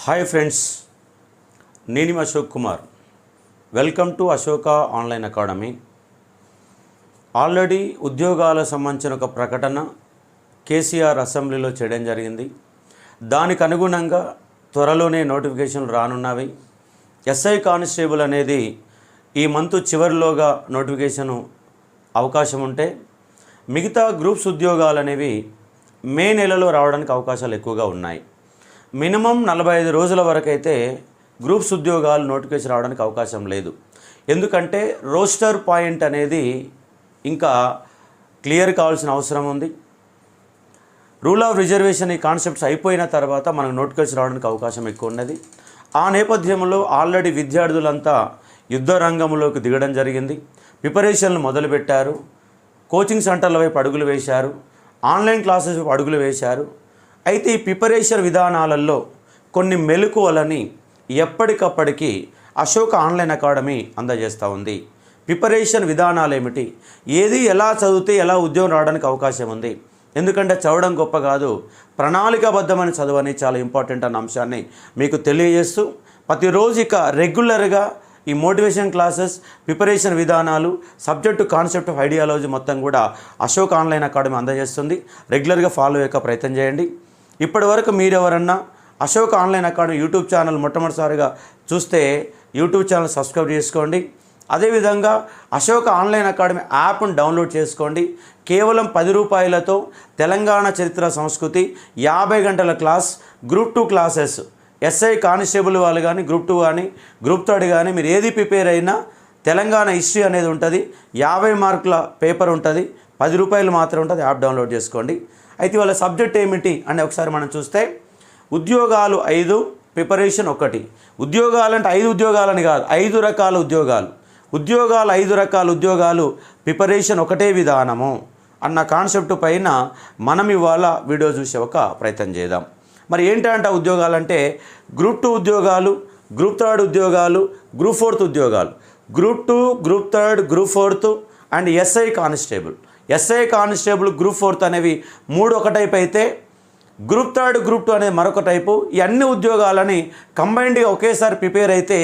Hi friends, నేను Ashok Kumar. Welcome to Ashoka online academy. Already ఉద్యోగాలకు సంబంధించిన ఒక ప్రకటన కేసీఆర్ అసెంబ్లీలో చేయడం జరిగింది. దానికి అనుగుణంగా త్వరలోనే నోటిఫికేషన్లు రానున్నవి. ఎస్ఐ కానిస్టేబుల్ అనేది ఈ మంత్ చివరిలోగా నోటిఫికేషను అవకాశం ఉంటే, మిగతా గ్రూప్స్ ఉద్యోగాలు అనేవి మే నెలలో రావడానికి అవకాశాలు ఎక్కువగా ఉన్నాయి. మినిమం 45 రోజుల వరకు అయితే గ్రూప్స్ ఉద్యోగాలు నోటిఫికేషన్ రావడానికి అవకాశం లేదు. ఎందుకంటే రోస్టర్ పాయింట్ అనేది ఇంకా క్లియర్ కావాల్సిన అవసరం ఉంది. రూల్ ఆఫ్ రిజర్వేషన్ ఈ కాన్సెప్ట్స్ అయిపోయిన తర్వాత మనకు నోటిఫికేషన్ రావడానికి అవకాశం ఎక్కువ ఉన్నది. ఆ నేపథ్యంలో ఆల్రెడీ విద్యార్థులంతా యుద్ధ రంగంలోకి దిగడం జరిగింది. ప్రిపరేషన్లు మొదలుపెట్టారు. కోచింగ్ సెంటర్ల వైపు అడుగులు వేశారు. ఆన్లైన్ క్లాసెస్ వైపు అడుగులు వేశారు. అయితే ఈ ప్రిపరేషన్ విధానాలలో కొన్ని మెలకువలని ఎప్పటికప్పటికి అశోక ఆన్లైన్ అకాడమీ అందజేస్తూ ఉంది. ప్రిపరేషన్ విధానాలు ఏమిటి, ఏది ఎలా చదివితే ఎలా ఉద్యోగం రావడానికి అవకాశం ఉంది, ఎందుకంటే చదవడం గొప్ప కాదు, ప్రణాళికాబద్ధమైన చదువు అనేది చాలా ఇంపార్టెంట్ అన్న అంశాన్ని మీకు తెలియజేస్తూ ప్రతిరోజు ఇక రెగ్యులర్గా ఈ మోటివేషన్ క్లాసెస్, ప్రిపరేషన్ విధానాలు, సబ్జెక్టు కాన్సెప్ట్ ఆఫ్ ఐడియాలజీ మొత్తం కూడా అశోక్ ఆన్లైన్ అకాడమీ అందజేస్తుంది. రెగ్యులర్గా ఫాలో అయ్యే ప్రయత్నం చేయండి. ఇప్పటి వరకు మీరెవరన్నా Ashok online academy YouTube channel మొట్టమొదటిసారిగా చూస్తే యూట్యూబ్ ఛానల్ సబ్స్క్రైబ్ చేసుకోండి. అదేవిధంగా అశోక్ ఆన్లైన్ అకాడమీ యాప్ను డౌన్లోడ్ చేసుకోండి. కేవలం 10 రూపాయలతో తెలంగాణ చరిత్ర సంస్కృతి 50 గంటల class, group 2 classes, SI constable వాళ్ళు కానీ, గ్రూప్ 2 కానీ, గ్రూప్ 3 కానీ, మీరు ఏది ప్రిపేర్ అయినా తెలంగాణ హిస్టరీ అనేది ఉంటుంది. 50 మార్కుల పేపర్ ఉంటుంది. 10 రూపాయలు మాత్రం ఉంటుంది. యాప్ డౌన్లోడ్ చేసుకోండి. అయితే వాళ్ళ సబ్జెక్ట్ ఏమిటి అని ఒకసారి మనం చూస్తే, ఉద్యోగాలు 5, ప్రిపరేషన్ 1. ఉద్యోగాలు అంటే 5 ఉద్యోగాలని కాదు, 5 రకాల ఉద్యోగాలు. 5 రకాల ఉద్యోగాలు, ప్రిపరేషన్ ఒకటే విధానము అన్న కాన్సెప్ట్ పైన మనం ఇవాళ వీడియో చూసే ఒక ప్రయత్నం చేద్దాం. మరి ఏంటంటే ఉద్యోగాలంటే గ్రూప్ 2 ఉద్యోగాలు, గ్రూప్ 3 ఉద్యోగాలు, గ్రూప్ 4 ఉద్యోగాలు. Group 2, group 3, group 4 and SI constable. SI constable, group 4 అనేవి 3 ఒక టైప్ అయితే, గ్రూప్ 3, గ్రూప్ 2 అనేది మరొక టైపు. ఈ అన్ని ఉద్యోగాలని కంబైన్డ్గా ఒకేసారి ప్రిపేర్ అయితే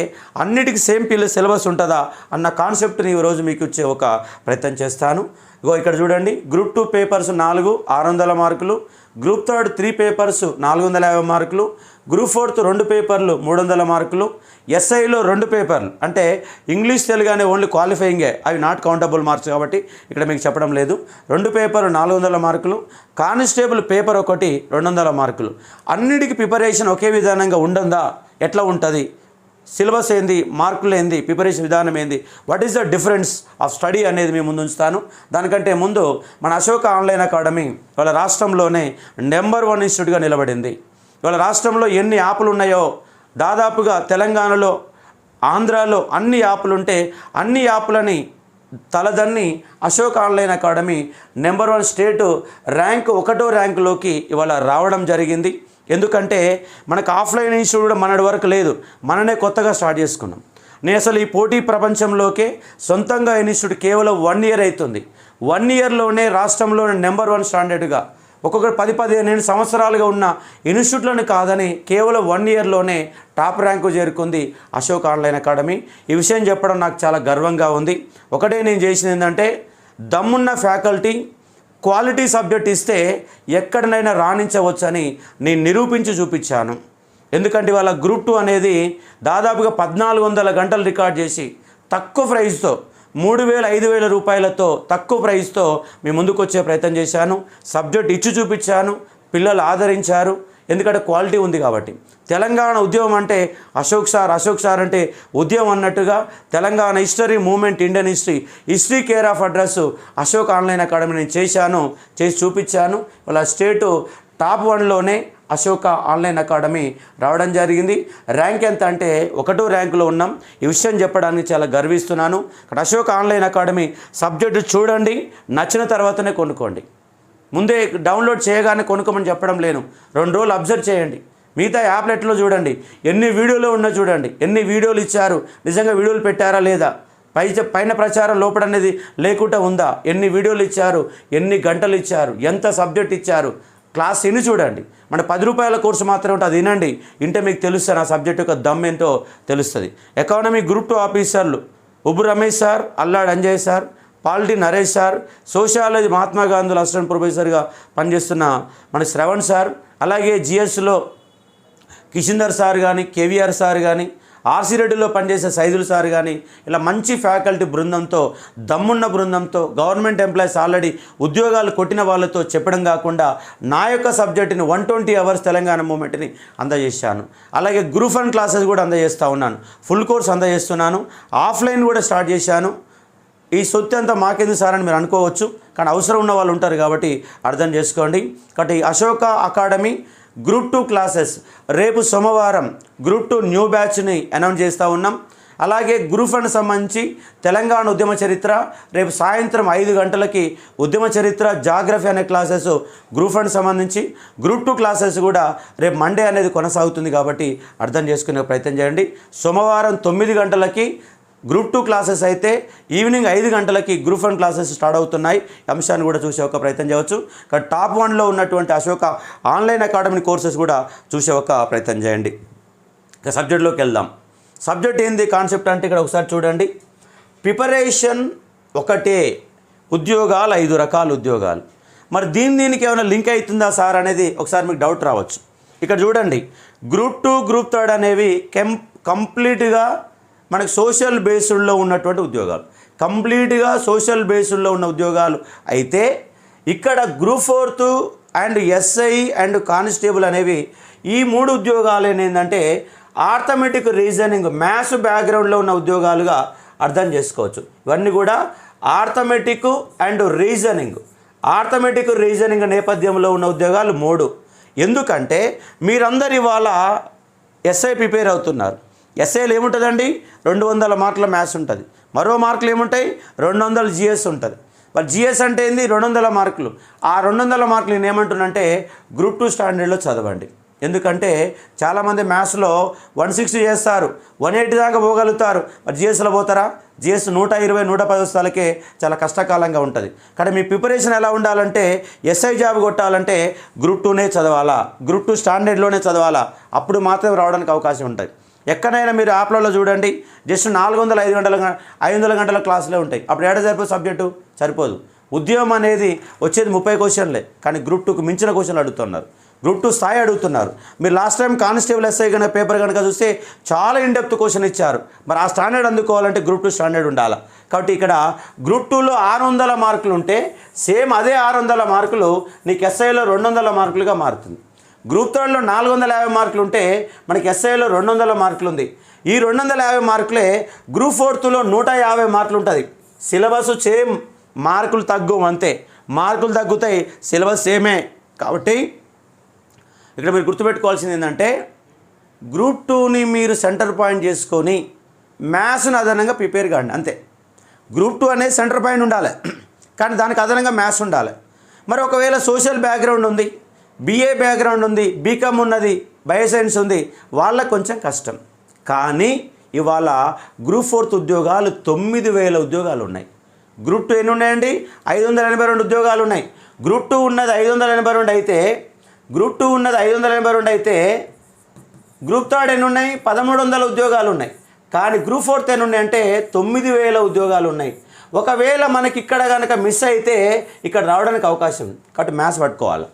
అన్నిటికీ సేమ్ సిలబస్ ఉంటుందా అన్న కాన్సెప్ట్ని ఈరోజు మీకు ఇచ్చే ఒక ప్రయత్నం చేస్తాను. ఇగో ఇక్కడ చూడండి, గ్రూప్ 2 పేపర్స్ 4 600 మార్కులు, గ్రూప్ 3 3 పేపర్స్ 450 మార్కులు, గ్రూప్ 4 2 పేపర్లు 300 మార్కులు, ఎస్ఐలో 2 పేపర్లు అంటే ఇంగ్లీష్ తెలుగు అనే ఓన్లీ క్వాలిఫైయింగే, అవి నాట్ కౌంటబుల్ మార్క్స్ కాబట్టి ఇక్కడ మీకు చెప్పడం లేదు. 2 పేపర్లు 400 మార్కులు, కానిస్టేబుల్ పేపర్ 1 200 మార్కులు. అన్నిటికీ ప్రిపరేషన్ ఒకే విధానంగా ఉండదా, ఎట్లా ఉంటుంది, సిలబస్ ఏంది, మార్కులు ఏంది, ప్రిపరేషన్ విధానం ఏంది, what is the difference of study అనేది మీ ముందు ఉంచుతాను. దానికంటే ముందు మన అశోక ఆన్లైన్ అకాడమీ వాళ్ళ రాష్ట్రంలోనే నెంబర్ 1 ఇన్స్టిట్యూట్గా నిలబడింది. వాళ్ళ రాష్ట్రంలో ఎన్ని యాప్లు ఉన్నాయో దాదాపుగా తెలంగాణలో, ఆంధ్రాలో అన్ని యాప్లు ఉంటే అన్ని యాప్లని తలదన్ని అశోక్ ఆన్లైన్ అకాడమీ నెంబర్ 1 స్టేటు ర్యాంక్ 1వ ర్యాంకులోకి ఇవాళ రావడం జరిగింది. ఎందుకంటే మనకు ఆఫ్లైన్ ఇన్స్టిట్యూట్ కూడా మనటి వరకు లేదు, మననే కొత్తగా స్టార్ట్ చేసుకున్నాం. నేను అసలు ఈ పోటీ ప్రపంచంలోకే సొంతంగా ఇన్స్టిట్యూట్ కేవలం 1 ఇయర్ అవుతుంది. 1 ఇయర్లోనే రాష్ట్రంలోనే నెంబర్ 1 స్టాండర్డ్గా, ఒక్కొక్కరు 10-15 సంవత్సరాలుగా ఉన్న ఇన్స్టిట్యూట్లను కాదని కేవలం 1 ఇయర్లోనే టాప్ ర్యాంకు చేరుకుంది అశోక్ ఆన్లైన్ అకాడమీ. ఈ విషయం చెప్పడం నాకు చాలా గర్వంగా ఉంది. ఒకటే నేను చేసింది ఏంటంటే, దమ్మున్న ఫ్యాకల్టీ, క్వాలిటీ సబ్జెక్ట్ ఇస్తే ఎక్కడనైనా రాణించవచ్చని నేను నిరూపించి చూపించాను. ఎందుకంటే వాళ్ళ గ్రూప్ 2 అనేది దాదాపుగా 1400 గంటలు రికార్డ్ చేసి తక్కువ ప్రైస్తో 3000-5000 రూపాయలతో తక్కువ ప్రైస్తో మీ ముందుకు వచ్చే ప్రయత్నం చేశాను. సబ్జెక్ట్ ఇచ్చి చూపించాను, పిల్లలు ఆదరించారు. ఎందుకంటే క్వాలిటీ ఉంది కాబట్టి. తెలంగాణ ఉద్యమం అంటే అశోక్ సార్ అంటే ఉద్యమం అన్నట్టుగా Telangana history moment, Indian history care of address Ashok online academy నేను చేసి చూపించాను. వాళ్ళ స్టేటు టాప్ 1లోనే అశోక ఆన్లైన్ అకాడమీ రావడం జరిగింది. ర్యాంక్ ఎంత అంటే 1వ ర్యాంకులో ఉన్నాం. ఈ విషయం చెప్పడానికి చాలా గర్విస్తున్నాను. ఇక్కడ అశోక ఆన్లైన్ అకాడమీ సబ్జెక్టు చూడండి, నచ్చిన తర్వాతనే కొనుక్కోండి. ముందే డౌన్లోడ్ చేయగానే కొనుక్కోమని చెప్పడం లేను. 2 రోజులు అబ్జర్వ్ చేయండి. మిగతా యాప్లెట్లో చూడండి, ఎన్ని వీడియోలు ఉన్నా చూడండి, ఎన్ని వీడియోలు ఇచ్చారు, నిజంగా వీడియోలు పెట్టారా లేదా, పైన ప్రచారం లోపల అనేది లేకుండా ఉందా, ఎన్ని వీడియోలు ఇచ్చారు, ఎన్ని గంటలు ఇచ్చారు, ఎంత సబ్జెక్ట్ ఇచ్చారు, క్లాస్ విని చూడండి. మన 10 రూపాయల కోర్సు మాత్రమే ఉంటుంది, అది వినండి. వింటే మీకు తెలుస్తుంది ఆ సబ్జెక్ట్ యొక్క దమ్ ఏంటో తెలుస్తుంది. ఎకానమీ గ్రూప్ 2 ఆఫీసర్లు ఉబ్బు రమేష్ సార్, అల్లాడ్ అంజయ్ sir, polity Naresh sir, sociology Mahatma గాంధీలో అసిస్టెంట్ ప్రొఫెసర్గా పనిచేస్తున్న మన శ్రవణ్ సార్, అలాగే జిఎస్లో కిషిందర్ సార్ కానీ, కేవీఆర్ సార్ కానీ, ఆర్సీ రెడ్డిలో పనిచేసే సైదుల్ సార్ కానీ, ఇలా మంచి ఫ్యాకల్టీ బృందంతో, దమ్మున్న బృందంతో, గవర్నమెంట్ ఎంప్లాయీస్ ఆల్రెడీ ఉద్యోగాలు కొట్టిన వాళ్ళతో చెప్పడం కాకుండా నా యొక్క సబ్జెక్టుని 120 అవర్స్ తెలంగాణ మూమెంట్ని అందజేశాను. అలాగే గ్రూప్ 1 క్లాసెస్ కూడా అందజేస్తూ ఉన్నాను. ఫుల్ కోర్స్ అందజేస్తున్నాను. ఆఫ్లైన్ కూడా స్టార్ట్ చేశాను. ఈ సొత్తు అంతా మాకెందుకు సార్ అని మీరు అనుకోవచ్చు, కానీ అవసరం ఉన్న వాళ్ళు ఉంటారు కాబట్టి అర్థం చేసుకోండి. కాబట్టి అశోక అకాడమీ గ్రూప్ 2 క్లాసెస్ రేపు సోమవారం గ్రూప్ 2 న్యూ బ్యాచ్ని అనౌన్స్ చేస్తూ ఉన్నాం. అలాగే గ్రూప్ 1 సంబంధించి తెలంగాణ ఉద్యమ చరిత్ర రేపు సాయంత్రం 5 గంటలకి ఉద్యమ చరిత్ర జాగ్రఫీ అనే క్లాసెస్ గ్రూప్ 1 సంబంధించి, గ్రూప్ 2 క్లాసెస్ కూడా రేపు మండే అనేది కొనసాగుతుంది కాబట్టి అర్థం చేసుకునే ప్రయత్నం చేయండి. సోమవారం 9 గంటలకి గ్రూప్ 2 క్లాసెస్ అయితే ఈవినింగ్ 5 గంటలకి గ్రూప్ 1 క్లాసెస్ స్టార్ట్ అవుతున్నాయి. అంశాన్ని కూడా చూసే ఒక ప్రయత్నం చేయవచ్చు. కానీ టాప్ 1లో ఉన్నటువంటి అశోక ఆన్లైన్ అకాడమీ కోర్సెస్ కూడా చూసే ఒక ప్రయత్నం చేయండి. ఇక సబ్జెక్ట్లోకి వెళ్దాం. సబ్జెక్ట్ ఏంది కాన్సెప్ట్ అంటే ఇక్కడ ఒకసారి చూడండి. ప్రిపరేషన్ ఒకటే, ఉద్యోగాలు 5 రకాల ఉద్యోగాలు. మరి దీనికి ఏమైనా లింక్ అవుతుందా సార్ అనేది ఒకసారి మీకు డౌట్ రావచ్చు. ఇక్కడ చూడండి, గ్రూప్ 2 గ్రూప్ 3 అనేవి కంప్లీట్గా మనకి సోషల్ బేస్డ్లో ఉన్నటువంటి ఉద్యోగాలు, కంప్లీట్గా సోషల్ బేస్డ్లో ఉన్న ఉద్యోగాలు అయితే ఇక్కడ group 4 and SI and constable అనేవి ఈ 3 ఉద్యోగాలు ఏంటంటే ఆర్థమెటిక్ రీజనింగ్ మ్యాథ్స్ బ్యాక్గ్రౌండ్లో ఉన్న ఉద్యోగాలుగా అర్థం చేసుకోవచ్చు. ఇవన్నీ కూడా ఆర్థమెటిక్ అండ్ రీజనింగ్ నేపథ్యంలో ఉన్న ఉద్యోగాలు 3. ఎందుకంటే మీరందరు ఇవాళ ఎస్ఐ ప్రిపేర్ అవుతున్నారు. ఎస్ఐలు ఏముంటుందండి, 200 మార్కుల మ్యాథ్స్ ఉంటుంది. మరో మార్కులు ఏముంటాయి, 200 జిఎస్ ఉంటుంది. మరి జిఎస్ అంటే ఏంది, 200 మార్కులు. ఆ 200 మార్కులు నేను ఏమంటున్నానంటే గ్రూప్ 2 స్టాండర్డ్లో చదవండి. ఎందుకంటే చాలామంది మ్యాథ్స్లో 160 చేస్తారు, 180 దాకా పోగలుగుతారు. మరి జిఎస్లో పోతారా? జిఎస్ 120, 110 వస్తాలకే చాలా కష్టకాలంగా ఉంటుంది. కానీ మీ ప్రిపరేషన్ ఎలా ఉండాలంటే ఎస్ఐ జాబ్ కొట్టాలంటే గ్రూప్ 2నే చదవాలా, గ్రూప్ 2 స్టాండర్డ్లోనే చదవాలా. అప్పుడు మాత్రమే రావడానికి అవకాశం ఉంటుంది. ఎక్కడైనా మీరు యాప్లలో చూడండి, జస్ట్ 500 గంటల క్లాసులే ఉంటాయి. అప్పుడు ఏడ సరిపోదు, సబ్జెక్టు సరిపోదు. ఉద్యోగం అనేది వచ్చేది 30 క్వశ్చన్లే, కానీ గ్రూప్ 2కు మించిన క్వశ్చన్లు అడుగుతున్నారు, గ్రూప్ 2 స్థాయి అడుగుతున్నారు. మీరు లాస్ట్ టైం కానిస్టేబుల్ ఎస్ఐ కనుక పేపర్ కనుక చూస్తే చాలా ఇన్డెప్త్ క్వశ్చన్ ఇచ్చారు. మరి ఆ స్టాండర్డ్ అందుకోవాలంటే గ్రూప్ 2 స్టాండర్డ్ ఉండాలి. కాబట్టి ఇక్కడ గ్రూప్ 2లో 600 మార్కులు ఉంటే సేమ్ అదే 600 మార్కులు నీకు ఎస్ఐలో 200 మార్కులుగా మారుతుంది. గ్రూప్ 3లో 450 మార్కులు ఉంటే మనకి ఎస్ఐలో 200 మార్కులు ఉంది. ఈ 250 మార్కులే గ్రూప్ 4లో 150 మార్కులు ఉంటుంది. సిలబస్ సేమ్, మార్కులు తగ్గవు అంతే. మార్కులు తగ్గుతాయి, సిలబస్ సేమే. కాబట్టి ఇక్కడ మీరు గుర్తుపెట్టుకోవాల్సింది ఏంటంటే గ్రూప్ 2ని మీరు సెంటర్ పాయింట్ చేసుకొని మ్యాథ్స్ని అదనంగా ప్రిపేర్ కాండి అంతే. గ్రూప్ 2 అనేది సెంటర్ పాయింట్ ఉండాలి, కానీ దానికి అదనంగా మ్యాథ్స్ ఉండాలి. మరి ఒకవేళ సోషల్ బ్యాక్గ్రౌండ్ ఉంది, బీఏ బ్యాక్గ్రౌండ్ ఉంది, బీకామ్ ఉన్నది, బయోసైన్స్ ఉంది, వాళ్ళకు కొంచెం కష్టం. కానీ ఇవాళ గ్రూప్ 4 ఉద్యోగాలు 9000 ఉద్యోగాలు ఉన్నాయి. గ్రూప్ 2 ఎన్ని ఉన్నాయండి, 582 ఉద్యోగాలు ఉన్నాయి. గ్రూప్ 2 ఉన్నది 582 అయితే గ్రూప్ 3 ఎన్ని ఉన్నాయి, 1300 ఉద్యోగాలు ఉన్నాయి. కానీ గ్రూప్ 4 ఎన్ని ఉన్నాయంటే 9000 ఉద్యోగాలు ఉన్నాయి. ఒకవేళ మనకి ఇక్కడ కనుక మిస్ అయితే ఇక్కడ రావడానికి అవకాశం ఉంది. కాబట్టి మ్యాథ్స్ పట్టుకోవాలి,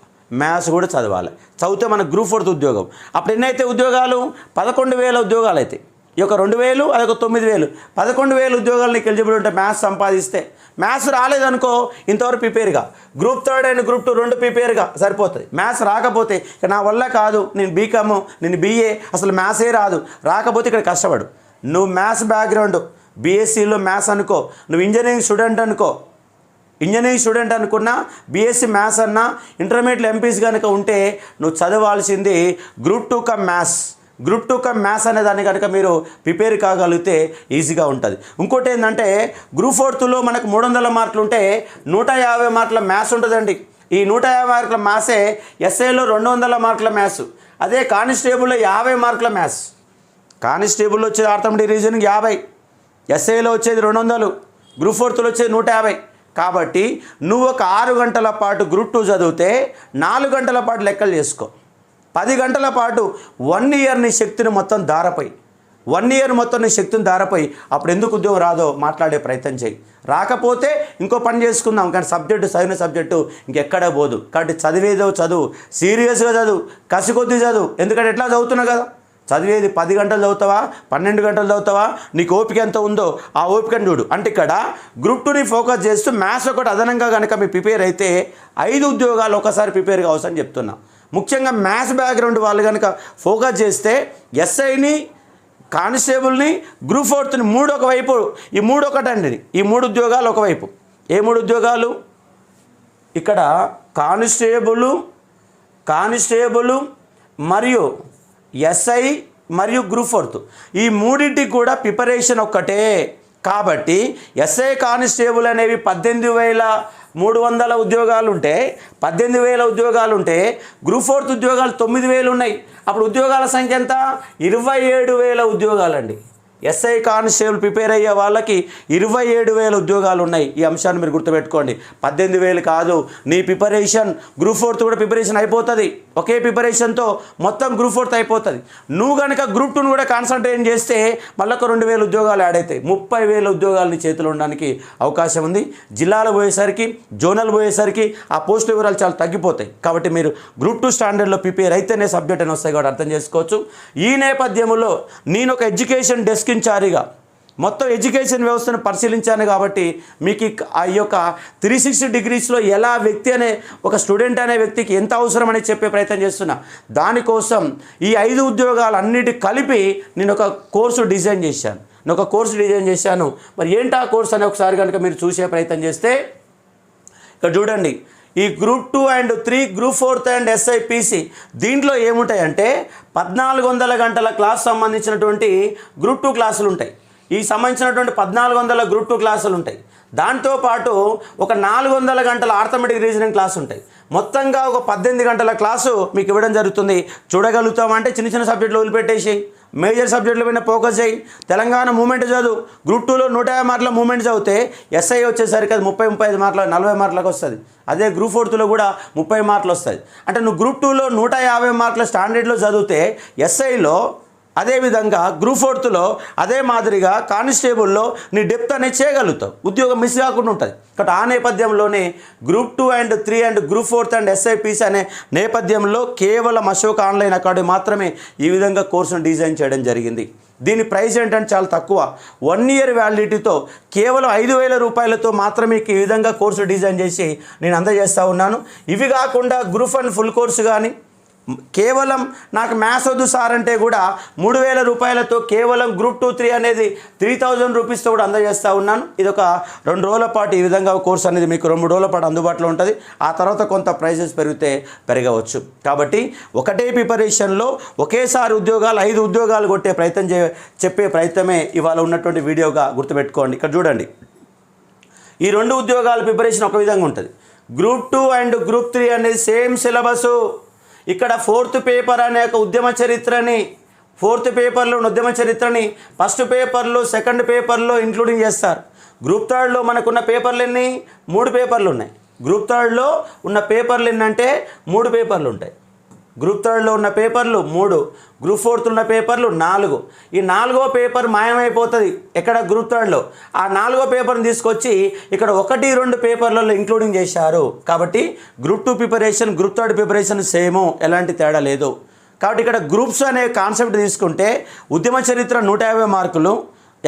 మ్యాథ్స్ కూడా చదవాలి. చదివితే మనకు గ్రూప్ 4 ఉద్యోగం. అప్పుడు ఎన్నైతే ఉద్యోగాలు, 11,000 ఉద్యోగాలు అయితే. ఈ యొక్క 2,000 అదొక 9,000, 11,000 ఉద్యోగాలు నీకు ఎలిజిబుల్ ఉంటే మ్యాథ్స్ సంపాదిస్తే. మ్యాథ్స్ రాలేదనుకో ఇంతవరకు ప్రిపేర్గా, గ్రూప్ 3 అండ్ గ్రూప్ 2 2 ప్రిపేర్గా సరిపోతుంది. మ్యాథ్స్ రాకపోతే ఇక నా వల్ల కాదు, నేను బీకాము, నేను బీఏ, అసలు మ్యాథ్సే రాకపోతే ఇక్కడ కష్టపడు. నువ్వు మ్యాథ్స్ బ్యాక్గ్రౌండ్ బీఎస్సీలో మ్యాథ్స్ అనుకో, నువ్వు ఇంజనీరింగ్ స్టూడెంట్ అనుకున్నా, బీఎస్సీ మ్యాథ్స్ అన్నా, ఇంటర్మీడియట్ ఎంపీస్ కనుక ఉంటే నువ్వు చదవాల్సింది గ్రూప్ 2 కమ్ మ్యాథ్స్ అనే దాన్ని కనుక మీరు ప్రిపేర్ కాగలిగితే ఈజీగా ఉంటుంది. ఇంకోటి ఏంటంటే గ్రూప్ 4లో మనకు 300 మార్కులు ఉంటే 150 మార్కుల మ్యాథ్స్ ఉంటుందండి. ఈ 150 మార్కుల మ్యాథ్సే ఎస్ఐలో 200 మార్కుల మ్యాథ్స్. అదే కానిస్టేబుల్లో 50 మార్కుల మ్యాథ్స్. కానిస్టేబుల్లో వచ్చేది ఆర్థమెటిక్ రీజనింగ్ 50, ఎస్ఐలో వచ్చేది 200, గ్రూప్ 4లో వచ్చేది 150. కాబట్టి నువ్వు ఒక 6 గంటల పాటు గ్రూప్ 2 చదివితే 4 గంటల పాటు లెక్కలు చేసుకో. 10 గంటల పాటు 1 ఇయర్ నీ శక్తిని మొత్తం ధారపోయి 1 ఇయర్ మొత్తం నీ శక్తిని ధారపోయి అప్పుడు ఎందుకు ఉద్యోగం రాదో మాట్లాడే ప్రయత్నం చేయి. రాకపోతే ఇంకో పని చేసుకుందాం, కానీ సబ్జెక్టు చదివిన సబ్జెక్టు ఇంకెక్కడా పోదు. కాబట్టి చదివేదో చదువు, సీరియస్గా చదువు, కసికొద్ది చదువు. ఎందుకంటే ఎట్లా చదువుతున్నావు కదా, చదివేది 10 గంటలు చదువుతావా, 12 గంటలు చదువుతావా, నీకు ఓపిక ఎంత ఉందో ఆ ఓపికను చూడు. అంటే ఇక్కడ గ్రూప్ 2ని ఫోకస్ చేస్తూ మ్యాథ్స్ ఒకటి అదనంగా కనుక మీరు ప్రిపేర్ అయితే 5 ఉద్యోగాలు ఒకసారి ప్రిపేర్ కావచ్చని చెప్తున్నా. ముఖ్యంగా మ్యాథ్స్ బ్యాక్గ్రౌండ్ వాళ్ళు కనుక ఫోకస్ చేస్తే ఎస్ఐని, కానిస్టేబుల్ని, గ్రూప్ 4ని 3 ఒకవైపు, ఈ 3 ఒకటండి, ఈ 3 ఉద్యోగాలు ఒకవైపు. ఏ 3 ఉద్యోగాలు? ఇక్కడ కానిస్టేబుల్ మరియు ఎస్ఐ మరియు గ్రూప్ 4 ఈ మూడింటికి కూడా ప్రిపరేషన్ ఒక్కటే. కాబట్టి ఎస్ఐ కానిస్టేబుల్ అనేవి 18,300 ఉద్యోగాలు ఉంటే 18,000 ఉద్యోగాలు ఉంటే గ్రూప్ 4 ఉద్యోగాలు 9,000 ఉన్నాయి. అప్పుడు ఉద్యోగాల సంఖ్య ఎంత? 27,000 ఉద్యోగాలండి. ఎస్ఐ కానిస్టేబుల్ ప్రిపేర్ అయ్యే వాళ్ళకి 27,000 ఉద్యోగాలు ఉన్నాయి. ఈ అంశాన్ని మీరు గుర్తుపెట్టుకోండి. 18,000 కాదు, నీ ప్రిపరేషన్ గ్రూప్ 4 కూడా ప్రిపరేషన్ అయిపోతుంది. ఒకే ప్రిపరేషన్తో మొత్తం గ్రూప్ 4 అయిపోతుంది. నువ్వు కనుక గ్రూప్ 2ను కూడా కాన్సన్ట్రేట్ చేస్తే మళ్ళీ ఒక 2,000 ఉద్యోగాలు యాడ్ అవుతాయి. 30,000 ఉద్యోగాలు నీ చేతిలో ఉండడానికి అవకాశం ఉంది. జిల్లాలు పోయేసరికి, జోనల్ పోయేసరికి ఆ పోస్ట్ వివరాలు చాలా తగ్గిపోతాయి. కాబట్టి మీరు గ్రూప్ 2 స్టాండర్డ్లో ప్రిపేర్ అయితేనే సబ్జెక్ట్ అని వస్తాయి కాబట్టి అర్థం చేసుకోవచ్చు. ఈ నేపథ్యంలో నేను ఒక ఎడ్యుకేషన్ డెస్క్ ఇన్ఛార్జిగా మొత్తం ఎడ్యుకేషన్ వ్యవస్థను పరిశీలించాను. కాబట్టి మీకు ఆ యొక్క 360 డిగ్రీస్లో ఎలా వ్యక్తి అనే ఒక స్టూడెంట్ అనే వ్యక్తికి ఎంత అవసరం అని చెప్పే ప్రయత్నం చేస్తున్నా. దానికోసం ఈ 5 ఉద్యోగాలు అన్నిటి కలిపి నేను ఒక కోర్సు డిజైన్ చేశాను. మరి ఏంటి ఆ కోర్సు అని ఒకసారి కనుక మీరు చూసే ప్రయత్నం చేస్తే ఇక్కడ చూడండి. ఈ group 2 and 3, group 4 and SIPC దీంట్లో ఏముంటాయంటే 1,400 గంటల క్లాస్ సంబంధించినటువంటి గ్రూప్ 2 క్లాసులు ఉంటాయి. ఈ సంబంధించినటువంటి 1,400 గ్రూప్ 2 క్లాసులు ఉంటాయి. దాంతోపాటు ఒక 400 గంటల ఆర్థమెటిక్ రీజనింగ్ క్లాస్ ఉంటాయి. మొత్తంగా ఒక 18 గంటల క్లాసు మీకు ఇవ్వడం జరుగుతుంది. చూడగలుగుతామంటే చిన్న చిన్న సబ్జెక్టులు వదిలిపెట్టేసి మేజర్ సబ్జెక్టుల మీద ఫోకస్ చేయి. తెలంగాణ మూమెంట్ చదువు. గ్రూప్ 2లో 150 మార్కుల మూమెంట్ చదివితే ఎస్ఐ వచ్చేసరికి అది 30-35 మార్కుల 40 మార్కులకు వస్తుంది. అదే గ్రూప్ 4లో కూడా 30 మార్కులు వస్తుంది. అంటే నువ్వు గ్రూప్ 2లో 150 మార్కుల స్టాండర్డ్లో చదివితే ఎస్ఐలో, అదేవిధంగా గ్రూప్ 4లో అదే మాదిరిగా కానిస్టేబుల్లో నీ డెప్త్ అనేది చేయగలుగుతావు. ఉద్యోగం మిస్ కాకుండా ఉంటుంది. కాబట్టి ఆ నేపథ్యంలోనే group 2 and 3 and group 4 and SIPC అనే నేపథ్యంలో కేవలం అశోక్ ఆన్లైన్ అకాడమీ మాత్రమే ఈ విధంగా కోర్సును డిజైన్ చేయడం జరిగింది. దీని ప్రైస్ ఏంటంటే చాలా తక్కువ. 1 ఇయర్ వ్యాలిడిటీతో కేవలం 5,000 రూపాయలతో మాత్రమే ఈ విధంగా కోర్సు డిజైన్ చేసి నేను అందజేస్తూ ఉన్నాను. ఇవి కాకుండా గ్రూప్ 1 ఫుల్ కోర్సు కానీ కేవలం నాకు మ్యాథ్స్ వద్దు సార్ అంటే కూడా 3,000 రూపాయలతో కేవలం గ్రూప్ 2, 3 అనేది 3,000 రూపీస్తో కూడా అందజేస్తూ ఉన్నాను. ఇది ఒక 2 రోజుల పాటు ఈ విధంగా కోర్స్ అనేది మీకు 2-3 రోజుల పాటు అందుబాటులో ఉంటుంది. ఆ తర్వాత కొంత ప్రైజెస్ పెరగవచ్చు. కాబట్టి ఒకటే ప్రిపరేషన్లో ఒకేసారి ఉద్యోగాలు 5 ఉద్యోగాలు కొట్టే ప్రయత్నం చెప్పే ప్రయత్నమే ఇవాళ ఉన్నటువంటి వీడియోగా గుర్తుపెట్టుకోండి. ఇక్కడ చూడండి, ఈ 2 ఉద్యోగాల ప్రిపరేషన్ ఒక విధంగా ఉంటుంది. గ్రూప్ 2 అండ్ గ్రూప్ 3 అనేది సేమ్ సిలబసు. ఇక్కడ 4th పేపర్ అనే ఒక ఉద్యమ చరిత్రని, 4th పేపర్లో ఉద్యమ చరిత్రని 1st పేపర్లో, 2nd పేపర్లో ఇంక్లూడింగ్ చేస్తారు. గ్రూప్ 3లో మనకున్న పేపర్లు ఎన్ని? 3 పేపర్లు ఉన్నాయి. గ్రూప్ 3లో ఉన్న పేపర్లు ఎన్నంటే 3 పేపర్లు ఉంటాయి. గ్రూప్ 3లో ఉన్న పేపర్లు 3, గ్రూప్ 4 ఉన్న పేపర్లు 4. ఈ 4వ పేపర్ మాయమైపోతుంది ఎక్కడ? గ్రూప్ 3లో. ఆ 4వ పేపర్ని తీసుకొచ్చి ఇక్కడ 1-2 పేపర్లలో ఇంక్లూడింగ్ చేశారు. కాబట్టి group 2 preparation, group 3 preparation same, ఎలాంటి తేడా లేదు. కాబట్టి ఇక్కడ గ్రూప్స్ అనే కాన్సెప్ట్ తీసుకుంటే ఉద్యమ చరిత్ర 150 మార్కులు,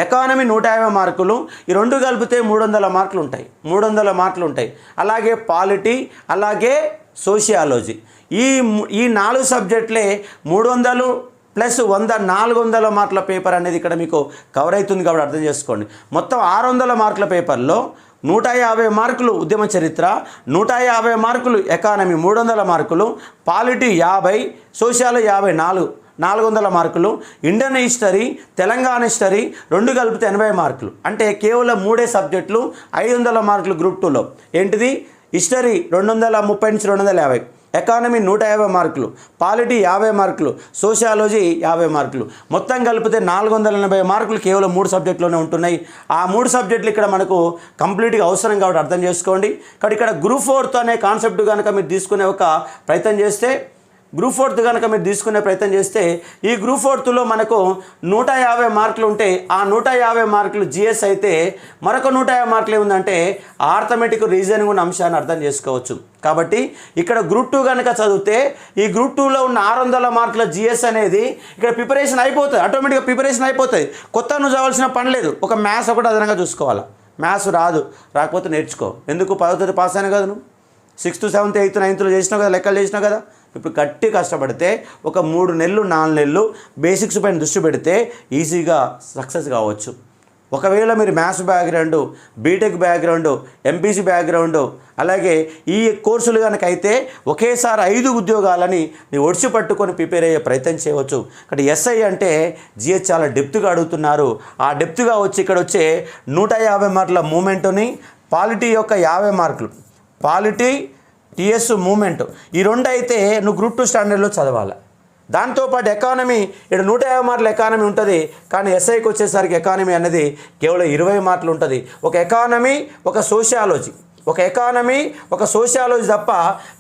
ఎకానమీ 150 మార్కులు, ఈ 2 కలిపితే 300 మార్కులు ఉంటాయి. 300 మార్కులు ఉంటాయి. అలాగే పాలిటీ, అలాగే సోషియాలజీ, ఈ 4 సబ్జెక్టులే 300 + 100 400 మార్కుల పేపర్ అనేది ఇక్కడ మీకు కవర్ అవుతుంది. కాబట్టి అర్థం చేసుకోండి. మొత్తం 600 మార్కుల పేపర్లో 150 మార్కులు ఉద్యమ చరిత్ర, 150 మార్కులు ఎకానమీ, 300 మార్కులు, పాలిటీ 50, సోషియాలజీ 54, 400 మార్కులు, ఇండియన్ హిస్టరీ, తెలంగాణ హిస్టరీ 2 కలిపితే 80 మార్కులు. అంటే కేవలం 3 సబ్జెక్టులు 500 మార్కులు గ్రూప్ 2లో. ఏంటిది? హిస్టరీ 230 నుంచి 250, ఎకానమీ 150 మార్కులు, పాలిటీ 50 మార్కులు, సోషియాలజీ 50 మార్కులు. మొత్తం కలిపితే 480 మార్కులు కేవలం 3 సబ్జెక్టులోనే ఉంటున్నాయి. ఆ 3 సబ్జెక్టులు ఇక్కడ మనకు కంప్లీట్గా అవసరం కాబట్టి అర్థం చేసుకోండి. కాబట్టి ఇక్కడ గ్రూప్ 4 అనే కాన్సెప్ట్ కనుక మీరు తీసుకునే ఒక ప్రయత్నం చేస్తే, గ్రూప్ 4 కనుక మీరు తీసుకునే ప్రయత్నం చేస్తే, ఈ గ్రూప్ 4లో మనకు 150 మార్కులు ఉంటే ఆ 150 మార్కులు జిఎస్ అయితే మరొక 150 మార్కులు ఏముందంటే ఆర్థమెటిక్ రీజనింగ్ ఉన్న అంశాన్ని అర్థం చేసుకోవచ్చు. కాబట్టి ఇక్కడ గ్రూప్ 2 కనుక చదివితే ఈ గ్రూప్ 2లో ఉన్న 600 మార్కుల జిఎస్ అనేది ఇక్కడ ప్రిపరేషన్ అయిపోతుంది, ఆటోమేటిక్గా ప్రిపరేషన్ అయిపోతుంది. కొత్త నువ్వు చదవాల్సిన పని లేదు. ఒక మ్యాథ్స్ ఒకటి అదనంగా చూసుకోవాలి. మ్యాథ్స్ రాకపోతే నేర్చుకో. ఎందుకు 10వ తరగతి పాస్ అయినా కదా నువ్వు, 6th 7th 8th 9th చేసినావు కదా, లెక్కలు చేసినావు కదా. ఇప్పుడు గట్టి కష్టపడితే ఒక 3 నెలలు 4 నెలలు బేసిక్స్ పైన దృష్టి పెడితే ఈజీగా సక్సెస్ కావచ్చు. ఒకవేళ మీరు maths background, BTech background, MPC background, అలాగే ఈ కోర్సులు కనుక అయితే ఒకేసారి 5 ఉద్యోగాలని నీ ఒడిచి పట్టుకొని ప్రిపేర్ అయ్యే ప్రయత్నం చేయవచ్చు. ఇక్కడ ఎస్ఐ అంటే జిహెచ్ చాలా డెప్త్గా అడుగుతున్నారు. ఆ డెప్త్గా వచ్చి ఇక్కడ వచ్చే 150 మార్కుల మూమెంట్ని, పాలిటీ యొక్క 50 మార్కులు, పాలిటీ టీఎస్ మూమెంట్, ఈ 2 అయితే నువ్వు గ్రూప్ 2 స్టాండర్డ్లో చదవాలి. దాంతోపాటు ఎకానమీ, ఇక్కడ 150 మార్కుల ఎకానమీ ఉంటుంది. కానీ ఎస్ఐకి వచ్చేసరికి ఎకానమీ అనేది కేవలం 20 మార్కులు ఉంటుంది. ఒక ఎకానమీ, ఒక సోషియాలజీ, ఒక ఎకానమీ, ఒక సోషియాలజీ తప్ప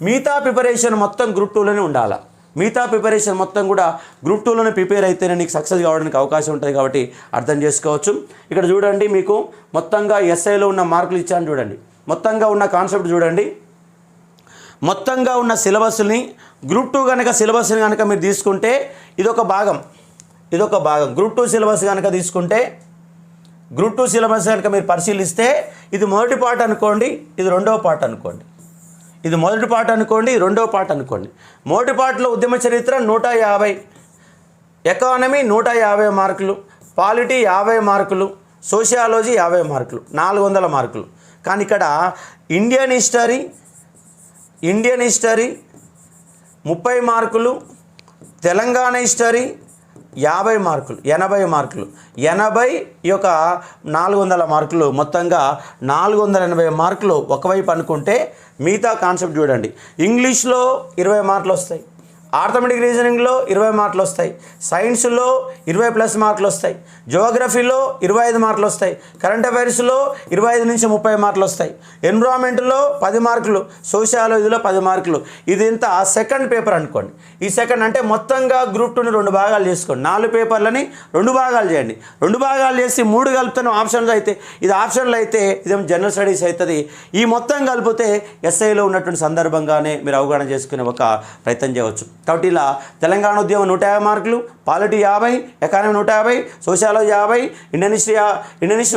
మిగతా ప్రిపరేషన్ మొత్తం గ్రూప్ 2లోనే ఉండాలి. మిగతా ప్రిపరేషన్ మొత్తం కూడా గ్రూప్ 2లోనే ప్రిపేర్ అయితేనే నీకు సక్సెస్ కావడానికి అవకాశం ఉంటుంది. కాబట్టి అర్థం చేసుకోవచ్చు. ఇక్కడ చూడండి, మీకు మొత్తంగా ఎస్ఐలో ఉన్న మార్కులు ఇచ్చాను చూడండి, మొత్తంగా ఉన్న కాన్సెప్ట్ చూడండి, మొత్తంగా ఉన్న సిలబస్ని గ్రూప్ 2 కనుక సిలబస్ని కనుక మీరు తీసుకుంటే ఇదొక భాగం. గ్రూప్ 2 సిలబస్ కనుక తీసుకుంటే, గ్రూప్ 2 సిలబస్ కనుక మీరు పరిశీలిస్తే ఇది మొదటి పార్ట్ అనుకోండి, ఇది రెండవ పార్ట్ అనుకోండి. ఇది మొదటి పార్ట్ అనుకోండి, రెండవ పార్ట్ అనుకోండి. మొదటి పార్ట్లో ఉద్యమ చరిత్ర 150, ఎకానమీ 150 మార్కులు, పాలిటీ 50 మార్కులు, సోషియాలజీ 50 మార్కులు, 400 మార్కులు. కానీ ఇక్కడ ఇండియన్ హిస్టరీ 30 మార్కులు, తెలంగాణ హిస్టరీ 50 మార్కులు, 80 మార్కులు, 80 ఈ యొక్క 400 మార్కులు, మొత్తంగా 480 మార్కులు ఒకవైపు అనుకుంటే మిగతా కాన్సెప్ట్ చూడండి. ఇంగ్లీష్లో 20 మార్కులు వస్తాయి, ఆర్థమెటిక్ రీజనింగ్లో 20 మార్కులు వస్తాయి, సైన్స్లో 20+ మార్కులు వస్తాయి, జియోగ్రఫీలో 25 మార్కులు వస్తాయి, కరెంట్ అఫైర్స్లో 25 నుంచి 30 మార్కులు వస్తాయి, ఎన్విరాన్మెంట్లో 10 మార్కులు, సోషియాలజీలో 10 మార్కులు. ఇది ఇంత సెకండ్ పేపర్ అనుకోండి. ఈ సెకండ్ అంటే మొత్తంగా గ్రూప్ 2ని 2 భాగాలు చేసుకోండి. 4 పేపర్లని 2 భాగాలు చేయండి. 2 భాగాలు చేసి 3 కలుపుతాను ఆప్షన్స్ అయితే, ఇది ఆప్షన్లు అయితే ఇదేమో జనరల్ స్టడీస్ అవుతుంది. ఈ మొత్తం కలిపితే ఎస్ఐలో ఉన్నటువంటి సందర్భంగానే మీరు అవగాహన చేసుకునే ఒక ప్రయత్నం చేయవచ్చు. కాబట్టి ఇలా తెలంగాణ ఉద్యమం 150 మార్కులు, polity 50, economy 150, sociology 50, Indian history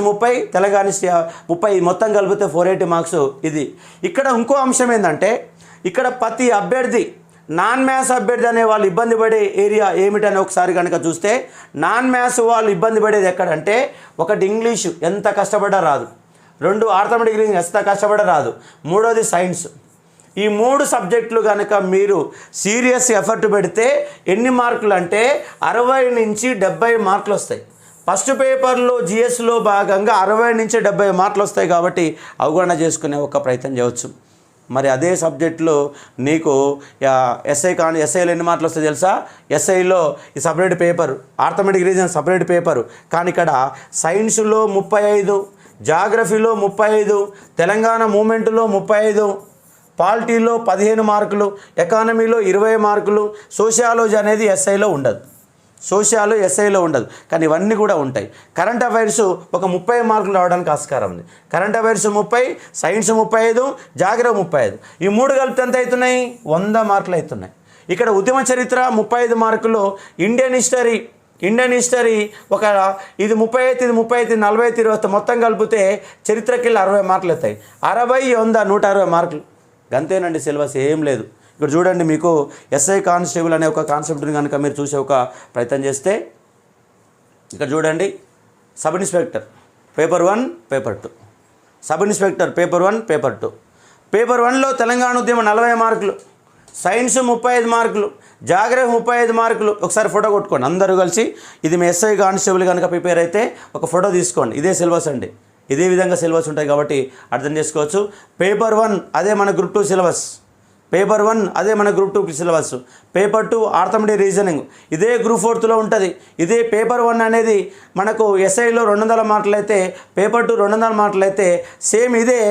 30, Telangana history 30, మొత్తం కలిపితే 480 మార్క్స్. ఇది ఇక్కడ ఇంకో అంశం ఏంటంటే, ఇక్కడ ప్రతి అభ్యర్థి, నాన్ మ్యాథ్స్ అభ్యర్థి అనే వాళ్ళు ఇబ్బంది పడే ఏరియా ఏమిటని ఒకసారి కనుక చూస్తే, నాన్ మ్యాథ్స్ వాళ్ళు ఇబ్బంది పడేది ఎక్కడంటే, ఒకటి ఇంగ్లీషు ఎంత కష్టపడ్డా రాదు, 2 ఆర్థమెటిక్ రీజనింగ్ ఎంత కష్టపడ్డా రాదు, 3వది సైన్స్. ఈ 3 సబ్జెక్టులు కనుక మీరు సీరియస్ ఎఫర్ట్ పెడితే ఎన్ని మార్కులు అంటే 60 నుంచి 70 మార్కులు వస్తాయి. ఫస్ట్ పేపర్లో జిఎస్లో భాగంగా 60 నుంచి 70 మార్కులు వస్తాయి. కాబట్టి అవగాహన చేసుకునే ఒక ప్రయత్నం చేయవచ్చు. మరి అదే సబ్జెక్టులో నీకు ఎస్ఐలో ఎన్ని మార్కులు వస్తాయి తెలుసా? ఎస్ఐలో ఈ separate paper, arithmetic reason separate paper. కానీ ఇక్కడ సైన్స్లో 35, జాగ్రఫీలో 35, తెలంగాణ మూమెంట్లో 35, పాలిటీలో 15 మార్కులు, ఎకానమీలో 20 మార్కులు, సోషియాలజీ అనేది ఎస్ఐలో ఉండదు, కానీ ఇవన్నీ కూడా ఉంటాయి. కరెంట్ అఫైర్స్ ఒక 30 మార్కులు రావడానికి ఆస్కారం ఉంది. కరెంట్ అఫైర్స్ 30, సైన్స్ 35, జాగ్రఫీ 35, ఈ 3 కలిపితే ఎంత అవుతున్నాయి? 100 మార్కులు అవుతున్నాయి. ఇక్కడ ఉద్యమ చరిత్ర 35 మార్కులు, ఇండియన్ హిస్టరీ ఒక ఇది 35, ఇది 35, 40, 20 మొత్తం కలిపితే చరిత్రకి 60 మార్కులు అవుతాయి. 60, 100, 160 మార్కులు. గంతేనండి, సిలబస్ ఏం లేదు. ఇక్కడ చూడండి, మీకు ఎస్ఐ కానిస్టేబుల్ అనే ఒక కాన్సెప్ట్ని కనుక మీరు చూసే ఒక ప్రయత్నం చేస్తే, ఇక్కడ చూడండి, sub inspector paper 1, paper 2, sub inspector paper 1, paper 2. Paper 1లో తెలంగాణ ఉద్యమం 40 మార్కులు, సైన్స్ 35 మార్కులు, జాగ్రఫీ 35 మార్కులు. ఒకసారి ఫోటో కొట్టుకోండి అందరూ కలిసి. ఇది మీ ఎస్ఐ కానిస్టేబుల్ కనుక ప్రిపేర్ అయితే ఒక ఫోటో తీసుకోండి. ఇదే సిలబస్ అండి, ఇదే విధంగా సిలబస్ ఉంటాయి కాబట్టి అర్థం చేసుకోవచ్చు. పేపర్ 1 అదే మన గ్రూప్ 2 సిలబస్. పేపర్ 1 అదే మన group 2 syllabus, paper 2 arithmetic reasoning ఇదే గ్రూప్ 4లో ఉంటుంది. ఇదే పేపర్ 1 అనేది మనకు ఎస్ఐలో 200 మార్కులు అయితే, పేపర్ 2 200 మార్కులు అయితే, సేమ్ ఇదే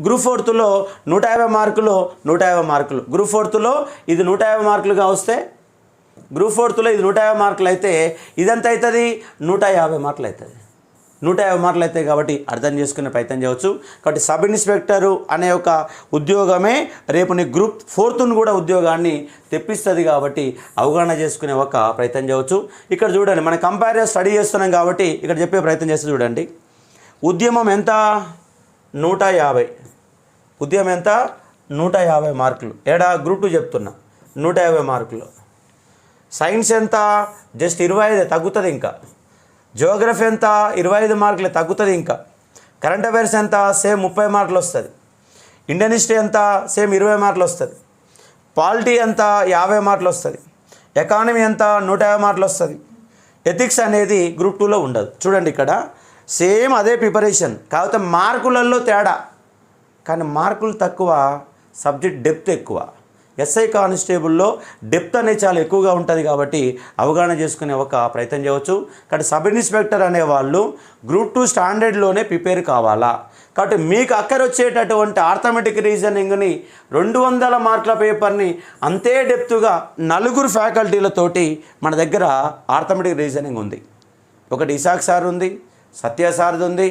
గ్రూప్ 4లో 150 మార్కులు 150 మార్కులు. గ్రూప్ 4లో ఇది 150 మార్కులుగా వస్తే, గ్రూప్ 4లో ఇది 150 మార్కులు అయితే ఇదంతా అవుతుంది 150 మార్కులు అవుతుంది. 150 మార్కులు అవుతాయి కాబట్టి అర్థం చేసుకునే ప్రయత్నం చేయవచ్చు. కాబట్టి సబ్ ఇన్స్పెక్టరు అనే ఒక ఉద్యోగమే రేపు నీ గ్రూప్ 4ను కూడా ఉద్యోగాన్ని తెప్పిస్తుంది కాబట్టి అవగాహన చేసుకునే ఒక ప్రయత్నం చేయవచ్చు. ఇక్కడ చూడండి, మనం కంపారిజన్ స్టడీ చేస్తున్నాం కాబట్టి ఇక్కడ చెప్పే ప్రయత్నం చేస్తే చూడండి. ఉద్యమం ఎంత? 150. ఉద్యమం ఎంత? 150 మార్కులు. ఏడా గ్రూప్ 2 చెప్తున్నా 150 మార్కులు. సైన్స్ ఎంత? జస్ట్ 25 తగ్గుతుంది. ఇంకా జియోగ్రఫీ ఎంత? 25 మార్కులు తగ్గుతుంది. ఇంకా కరెంట్ అఫైర్స్ ఎంత? సేమ్ 30 మార్కులు వస్తుంది. ఇండియన్ హిస్టరీ ఎంత? సేమ్ 20 మార్కులు వస్తుంది. పాలిటీ ఎంత? 50 మార్కులు వస్తుంది. ఎకానమీ ఎంత? 150 మార్కులు వస్తుంది. ఎథిక్స్ అనేది గ్రూప్ 2లో ఉండదు. చూడండి ఇక్కడ సేమ్ అదే ప్రిపరేషన్, కాకపోతే మార్కులలో తేడా, కానీ మార్కులు తక్కువ, సబ్జెక్ట్ డెప్త్ ఎక్కువ. ఎస్ఐ కానిస్టేబుల్లో డెప్త్ అనేది చాలా ఎక్కువగా ఉంటుంది కాబట్టి అవగాహన చేసుకునే ఒక ప్రయత్నం చేయవచ్చు. కాబట్టి సబ్ ఇన్స్పెక్టర్ అనేవాళ్ళు గ్రూప్ 2 స్టాండర్డ్లోనే ప్రిపేర్ కావాలా. కాబట్టి మీకు అక్కర వచ్చేటటువంటి ఆర్థమెటిక్ రీజనింగ్ని 200 మార్కుల పేపర్ని అంతే డెప్త్గా 4 ఫ్యాకల్టీలతోటి మన దగ్గర ఆర్థమెటిక్ రీజనింగ్ ఉంది. ఒకటి ఇసాక్ సార్ ఉంది, సత్య సార్ది ఉంది,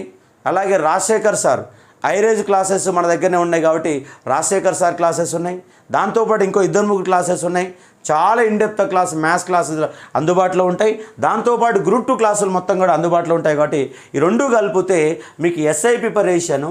అలాగే రాజశేఖర్ సార్ ఐరేజ్ క్లాసెస్ మన దగ్గరనే ఉన్నాయి కాబట్టి రాజశేఖర్ సార్ క్లాసెస్ ఉన్నాయి. దాంతోపాటు ఇంకో 2-3 క్లాసెస్ ఉన్నాయి. చాలా ఇన్డెప్త్ క్లాస్ మ్యాథ్స్ క్లాసెస్ అందుబాటులో ఉంటాయి. దాంతోపాటు గ్రూప్ 2 క్లాసులు మొత్తం కూడా అందుబాటులో ఉంటాయి. కాబట్టి ఈ రెండు కలిపితే మీకు SI preparation,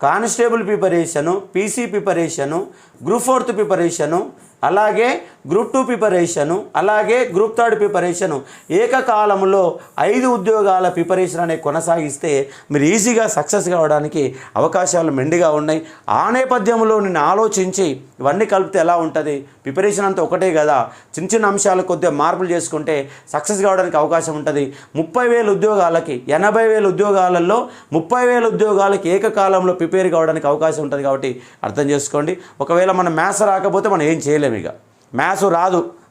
constable preparation, PC preparation, group 4 preparation, అలాగే గ్రూప్ 2 ప్రిపరేషను, అలాగే గ్రూప్ 3 ప్రిపరేషను ఏకకాలంలో 5 ఉద్యోగాల ప్రిపరేషన్ అనేది కొనసాగిస్తే మీరు ఈజీగా సక్సెస్ కావడానికి అవకాశాలు మెండుగా ఉన్నాయి. ఆ నేపథ్యంలో నేను ఆలోచించి ఇవన్నీ కలిపితే ఎలా ఉంటుంది, ప్రిపరేషన్ అంతా ఒకటే కదా, చిన్న చిన్న అంశాలు కొద్దిగా మార్పులు చేసుకుంటే సక్సెస్ కావడానికి అవకాశం ఉంటుంది. 30,000 ఉద్యోగాలకి 80,000 ఉద్యోగాలలో 30,000 ఉద్యోగాలకి ఏకకాలంలో ప్రిపేర్ కావడానికి అవకాశం ఉంటుంది. కాబట్టి అర్థం చేసుకోండి. ఒకవేళ మన మ్యాథ్స్ రాకపోతే మనం ఏం చేయలేము. ఇక మ్యాథ్స్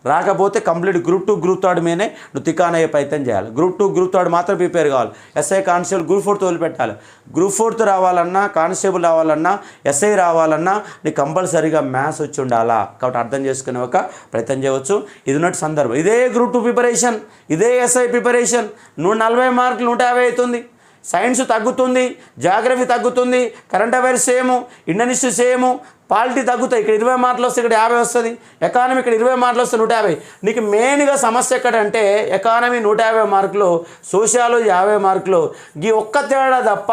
రాకపోతే కంప్లీట్ గ్రూప్ 2 గ్రూప్ 3 మీదనే నువ్వు తిక్కానయ్యే ప్రయత్నం చేయాలి. గ్రూప్ 2 గ్రూప్ 3 మాత్రం ప్రిపేర్ కావాలి. ఎస్ఐ కానిస్టేబుల్ గ్రూప్ 4 వదిలిపెట్టాలి. గ్రూప్ 4 రావాలన్నా, కానిస్టేబుల్ రావాలన్నా, ఎస్ఐ రావాలన్నా నీకు కంపల్సరీగా మ్యాథ్స్ వచ్చి ఉండాలా. కాబట్టి అర్థం చేసుకునే ఒక ప్రయత్నం చేయవచ్చు. ఇది ఉన్నట్టు సందర్భం. ఇదే గ్రూప్ 2 ప్రిపరేషన్, ఇదే ఎస్ఐ ప్రిపరేషన్ 140 మార్కులు 150 అవుతుంది. సైన్స్ తగ్గుతుంది, జాగ్రఫీ తగ్గుతుంది, current affairs same, Indian history same, polity తగ్గుతాయి. ఇక్కడ 20 మార్కులు వస్తే ఇక్కడ 50 వస్తుంది. ఎకానమీ ఇక్కడ 20 మార్కులు వస్తే 150. నీకు మెయిన్గా సమస్య ఎక్కడంటే ఎకానమీ 150 మార్కులు, సోషియాలజీ 50 మార్కులు. ఈ ఒక్క తేడా తప్ప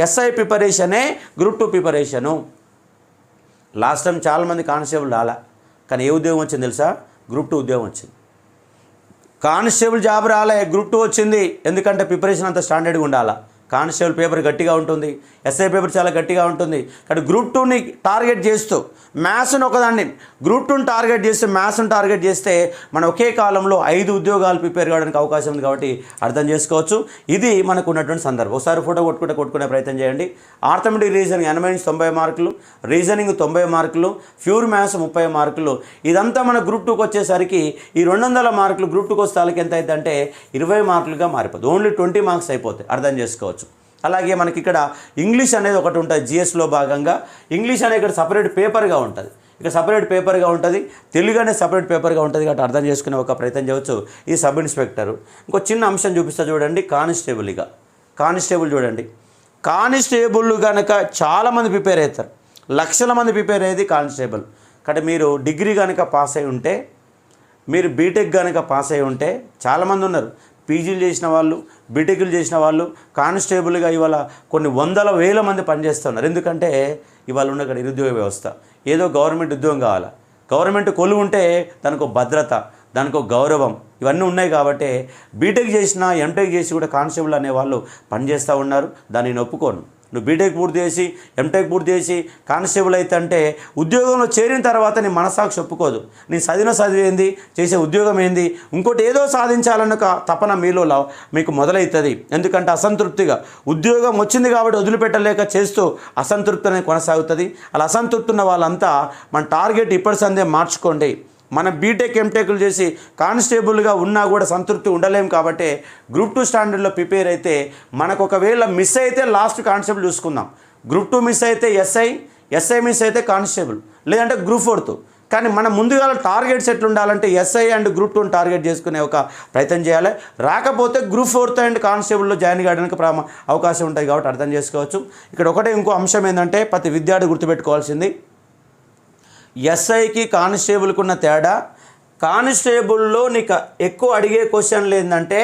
ఎస్ఐ ప్రిపరేషనే గ్రూప్ 2 ప్రిపరేషను. లాస్ట్ టైం చాలామంది కానిస్టేబుల్ రాలా, కానీ ఏ ఉద్యోగం వచ్చింది తెలుసా? గ్రూప్ 2 ఉద్యోగం వచ్చింది. కానిస్టేబుల్ జాబ్ రాలే, గ్రూప్ 2 వచ్చింది. ఎందుకంటే ప్రిపరేషన్ అంతా స్టాండర్డ్గా ఉండాలా. కానిస్టేబుల్ పేపర్ గట్టిగా ఉంటుంది, ఎస్ఐ పేపర్ చాలా గట్టిగా ఉంటుంది. కాబట్టి గ్రూప్ 2ని టార్గెట్ చేస్తూ మ్యాథ్స్ని ఒకదాన్ని, గ్రూప్ 2ని టార్గెట్ చేస్తే మ్యాథ్స్ని టార్గెట్ చేస్తే మనం ఒకే కాలంలో 5 ఉద్యోగాలు ప్రిపేర్ కావడానికి అవకాశం ఉంది. కాబట్టి అర్థం చేసుకోవచ్చు. ఇది మనకు ఉన్నటువంటి సందర్భం. ఒకసారి ఫోటో కొట్టుకునే ప్రయత్నం చేయండి. ఆర్థమెటిక్ రీజనింగ్ 80 నుంచి 90 మార్కులు, రీజనింగ్ 90 మార్కులు, ప్యూర్ మ్యాథ్స్ 30 మార్కులు. ఇదంతా మన గ్రూప్ 2కి వచ్చేసరికి ఈ 200 మార్కులు గ్రూప్ 2కి వస్తే ఎంత అవుతుందంటే 20 మార్కులుగా మారిపోతుంది. ఓన్లీ 20 మార్క్స్ అయిపోతాయి. అర్థం చేసుకోవచ్చు. అలాగే మనకి ఇక్కడ ఇంగ్లీష్ అనేది ఒకటి ఉంటుంది. జిఎస్లో భాగంగా ఇంగ్లీష్ అనేది ఇక్కడ సపరేట్ పేపర్గా ఉంటుంది. ఇక్కడ సపరేట్ పేపర్గా ఉంటుంది, తెలుగు అనేది సపరేట్ పేపర్గా ఉంటుంది. కాబట్టి అర్థం చేసుకునే ఒక ప్రయత్నం చేయవచ్చు. ఈ సబ్ ఇన్స్పెక్టరు ఇంకో చిన్న అంశం చూపిస్తా చూడండి. కానిస్టేబుల్, ఇక కానిస్టేబుల్ చూడండి. కానిస్టేబుల్ కనుక చాలామంది ప్రిపేర్ అవుతారు, లక్షల మంది ప్రిపేర్ అయ్యేది కానిస్టేబుల్. కాబట్టి మీరు డిగ్రీ కనుక పాస్ అయి ఉంటే, మీరు బీటెక్ కనుక పాస్ అయి ఉంటే, చాలామంది ఉన్నారు పీజీలు చేసిన వాళ్ళు, బీటెక్లు చేసిన వాళ్ళు కానిస్టేబుల్గా ఇవాళ కొన్ని 100,000 మంది పనిచేస్తున్నారు. ఎందుకంటే ఇవాళ ఉన్న ఇక్కడ నిరుద్యోగ వ్యవస్థ. ఏదో గవర్నమెంట్ ఉద్యోగం కావాలా, గవర్నమెంట్ కొలువు ఉంటే దానికి ఒక భద్రత, దానికి ఒక గౌరవం, ఇవన్నీ ఉన్నాయి. కాబట్టి బీటెక్ చేసినా ఎంటెక్ చేసి కూడా కానిస్టేబుల్ అనేవాళ్ళు పనిచేస్తూ ఉన్నారు. దాన్ని నేను ఒప్పుకోను. నువ్వు బీటెక్ పూర్తి చేసి ఎంటెక్ పూర్తి చేసి కానిస్టేబుల్ అయితే అంటే ఉద్యోగంలో చేరిన తర్వాత నీ మనసాక్షి ఒప్పుకోదు. నీ చదివి ఏంది, చేసే ఉద్యోగం ఏంది, ఇంకోటి ఏదో సాధించాలన్న తపన మీలో మీకు మొదలవుతుంది. ఎందుకంటే అసంతృప్తిగా ఉద్యోగం వచ్చింది కాబట్టి వదిలిపెట్టలేక చేస్తూ అసంతృప్తి అనేది కొనసాగుతుంది. అలా అసంతృప్తి ఉన్న వాళ్ళంతా మన టార్గెట్ ఇప్పటి సందే మార్చుకోండి. మనం బీటెక్ ఎంటెక్లు చేసి కానిస్టేబుల్గా ఉన్నా కూడా సంతృప్తి ఉండలేం. కాబట్టి గ్రూప్ 2 స్టాండర్డ్లో ప్రిపేర్ అయితే మనకు ఒకవేళ మిస్ అయితే లాస్ట్ కానిస్టేబుల్ చూసుకుందాం. గ్రూప్ 2 మిస్ అయితే ఎస్ఐ మిస్ అయితే కానిస్టేబుల్, లేదంటే గ్రూప్ 4. కానీ మనం ముందుగా టార్గెట్స్ ఎట్లా ఉండాలంటే ఎస్ఐ అండ్ గ్రూప్ 2 టార్గెట్ చేసుకునే ఒక ప్రయత్నం చేయాలి. రాకపోతే గ్రూప్ 4 అండ్ కానిస్టేబుల్లో జాయిన్ కావడానికి అవకాశం ఉంటుంది. కాబట్టి అర్థం చేసుకోవచ్చు. ఇక్కడ ఒకటే ఇంకో అంశం ఏంటంటే ప్రతి విద్యార్థి గుర్తుపెట్టుకోవాల్సింది, ఎస్ఐకి కానిస్టేబుల్కి ఉన్న తేడా, కానిస్టేబుల్లో నీకు ఎక్కువ అడిగే క్వశ్చన్లు ఏంటంటే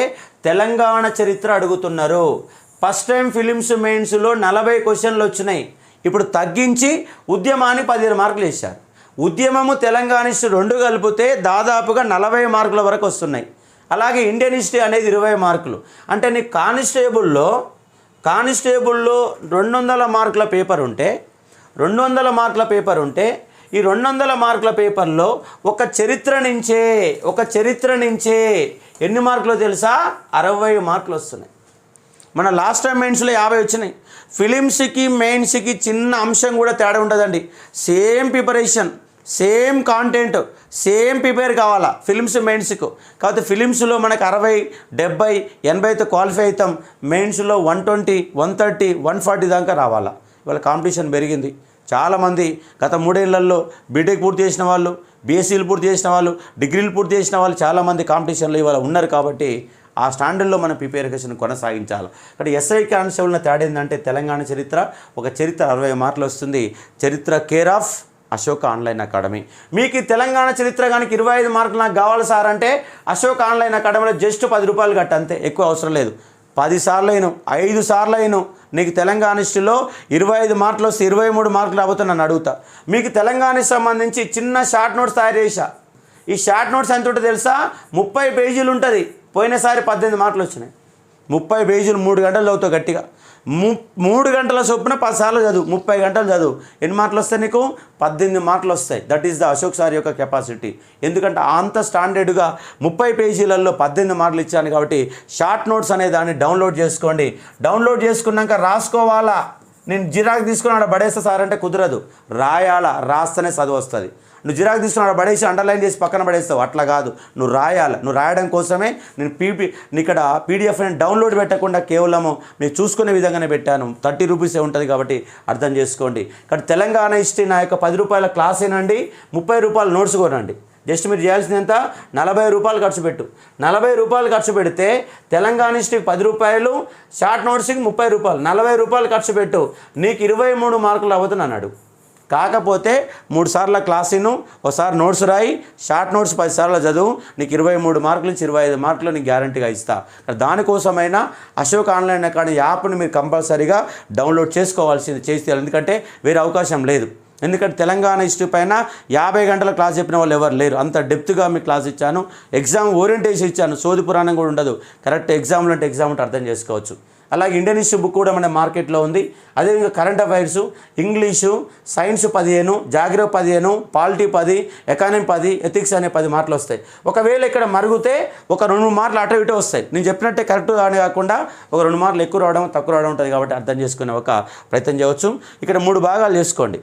తెలంగాణ చరిత్ర అడుగుతున్నారు. ఫస్ట్ టైం ఫిలిమ్స్ మెయిన్స్లో 40 క్వశ్చన్లు వచ్చినాయి. ఇప్పుడు తగ్గించి ఉద్యమాన్ని 15 మార్కులు వేశారు. ఉద్యమము తెలంగాణ హిస్టరీ 2 కలిపితే దాదాపుగా 40 మార్కుల వరకు వస్తున్నాయి. అలాగే ఇండియన్ హిస్టరీ అనేది 20 మార్కులు. అంటే నీ కానిస్టేబుల్లో 200 మార్కుల పేపర్ ఉంటే ఈ 200 మార్కుల పేపర్లో ఒక చరిత్ర నుంచే ఎన్ని మార్కులు తెలుసా? 60 మార్కులు వస్తున్నాయి. మన లాస్ట్ టైం మెయిన్స్లో 50 వచ్చినాయి. ఫిలిమ్స్కి మెయిన్స్కి చిన్న అంశం కూడా తేడా ఉంటుందండి. Same preparation, same content, same prepare కావాలా ఫిలిమ్స్ మెయిన్స్కు. కాబట్టి ఫిలిమ్స్లో మనకు 60, 70, 80తో క్వాలిఫై అవుతాం. మెయిన్స్లో 120, 130, 140 దాకా రావాలా. ఇవాళ కాంపిటీషన్ పెరిగింది. చాలామంది గత 3 ఏళ్లలో బీటెక్ పూర్తి చేసిన వాళ్ళు, బీఎస్సీలు పూర్తి చేసిన వాళ్ళు, డిగ్రీలు పూర్తి చేసిన వాళ్ళు చాలామంది కాంపిటీషన్లో ఇవాళ ఉన్నారు. కాబట్టి ఆ స్టాండర్డ్లో మనం ప్రిపరేషన్ కొనసాగించాలి. ఇక్కడ ఎస్ఐ కానిస్టేబుల్ తేడా ఏంటంటే తెలంగాణ చరిత్ర 60 మార్కులు వస్తుంది. చరిత్ర care of Ashok online academy. మీకు ఈ తెలంగాణ చరిత్ర కానీ 25 మార్కులు నాకు కావాలి సార్ అంటే అశోక్ ఆన్లైన్ అకాడమీలో జస్ట్ 10 రూపాయలు కట్ట, అంతే, ఎక్కువ అవసరం లేదు. 10 సార్లు అయినా 5 సార్లు అయినా నీకు తెలంగాణ హిస్టరీలో 25 మార్కులు వస్తే 23 మార్కులు రాబోతే నన్ను అడుగుతా. మీకు తెలంగాణకి సంబంధించి చిన్న షార్ట్ నోట్స్ తయారు చేశా. ఈ షార్ట్ నోట్స్ ఎంత ఉంటుంది తెలుసా? 30 పేజీలు ఉంటుంది. పోయినసారి 18 మార్కులు వచ్చినాయి. 30 పేజీలు 3 గంటలు చదువుతావు గట్టిగా. 3 గంటల చొప్పున 10 సార్లు చదువు, 30 గంటలు చదువు. ఎన్ని మార్కులు వస్తాయి నీకు? 18 మార్కులు వస్తాయి. That is the Ashok sir యొక్క కెపాసిటీ. ఎందుకంటే అంత స్టాండర్డ్గా 30 పేజీలలో 18 మార్కులు ఇచ్చాను. కాబట్టి షార్ట్ నోట్స్ అనే దాన్ని డౌన్లోడ్ చేసుకోండి. డౌన్లోడ్ చేసుకున్నాక రాసుకోవాలా. నేను జిరాక్స్ తీసుకుని పడేస్తా సార్ అంటే కుదరదు. రాయాలా, రాస్తేనే చదువు వస్తుంది. నువ్వు జిరాక్స్ తీసుకుని పడేసి అండర్లైన్ చేసి పక్కన పడేస్తావు, అట్లా కాదు. నువ్వు రాయాలి. నువ్వు రాయడం కోసమే నేను ఇక్కడ పీడిఎఫ్ డౌన్లోడ్ పెట్టకుండా కేవలము మీరు చూసుకునే విధంగానే పెట్టాను. 30 రూపీసే ఉంటుంది. కాబట్టి అర్థం చేసుకోండి. కాబట్టి తెలంగాణ హిస్టరీ నా యొక్క 10 రూపాయల క్లాస్ ఏనండి, 30 రూపాయల నోట్స్ కొనండి. జస్ట్ మీరు చేయాల్సింది ఎంత? 40 రూపాయలు ఖర్చు పెట్టు. 40 రూపాయలు ఖర్చు పెడితే తెలంగాణ హిస్టరీకి 10 రూపాయలు, షార్ట్ నోట్స్కి 30 రూపాయలు, 40 రూపాయలు ఖర్చు పెట్టు. నీకు 23 మార్కులు అవుతుంది అన్నాడు. కాకపోతే 3 సార్ల క్లాసును, ఒకసారి నోట్స్ రాయి, షార్ట్ నోట్స్ 10 సార్లు చదువు. నీకు 23 మార్కుల నుంచి 25 మార్కులు నీకు గ్యారంటీగా ఇస్తా. దానికోసమైనా అశోక్ ఆన్లైన్ అకాడమీ యాప్ని మీరు కంపల్సరీగా డౌన్లోడ్ చేస్తే ఎందుకంటే వేరే అవకాశం లేదు. ఎందుకంటే తెలంగాణ హిస్టరీ పైన 50 గంటల క్లాస్ చెప్పిన వాళ్ళు ఎవరు లేరు. అంత డెప్త్గా మీకు క్లాస్ ఇచ్చాను. ఎగ్జామ్ ఓరియంటేషన్ ఇచ్చాను. సోది పురాణం కూడా ఉండదు. కరెక్ట్ ఎగ్జామ్లు అంటే ఎగ్జామ్ అంటే అర్థం చేసుకోవచ్చు. అలాగే ఇండియన్ హిస్టరీ బుక్ కూడా మన మార్కెట్లో ఉంది. అదేవిధంగా current affairs, English, science 15, geography 15, polity 10, economy 10, ethics అనే 10 మార్కులు వస్తాయి. ఒకవేళ ఇక్కడ మరుగుతే ఒక 2 మార్కులు అటు ఇటు వస్తాయి. నేను చెప్పినట్టే కరెక్ట్ అని కాకుండా ఒక 2 మార్కులు ఎక్కువ రావడం తక్కువ రావడం ఉంటుంది. కాబట్టి అర్థం చేసుకునే ఒక ప్రయత్నం చేయవచ్చు. ఇక్కడ 3 భాగాలు చేసుకోండి.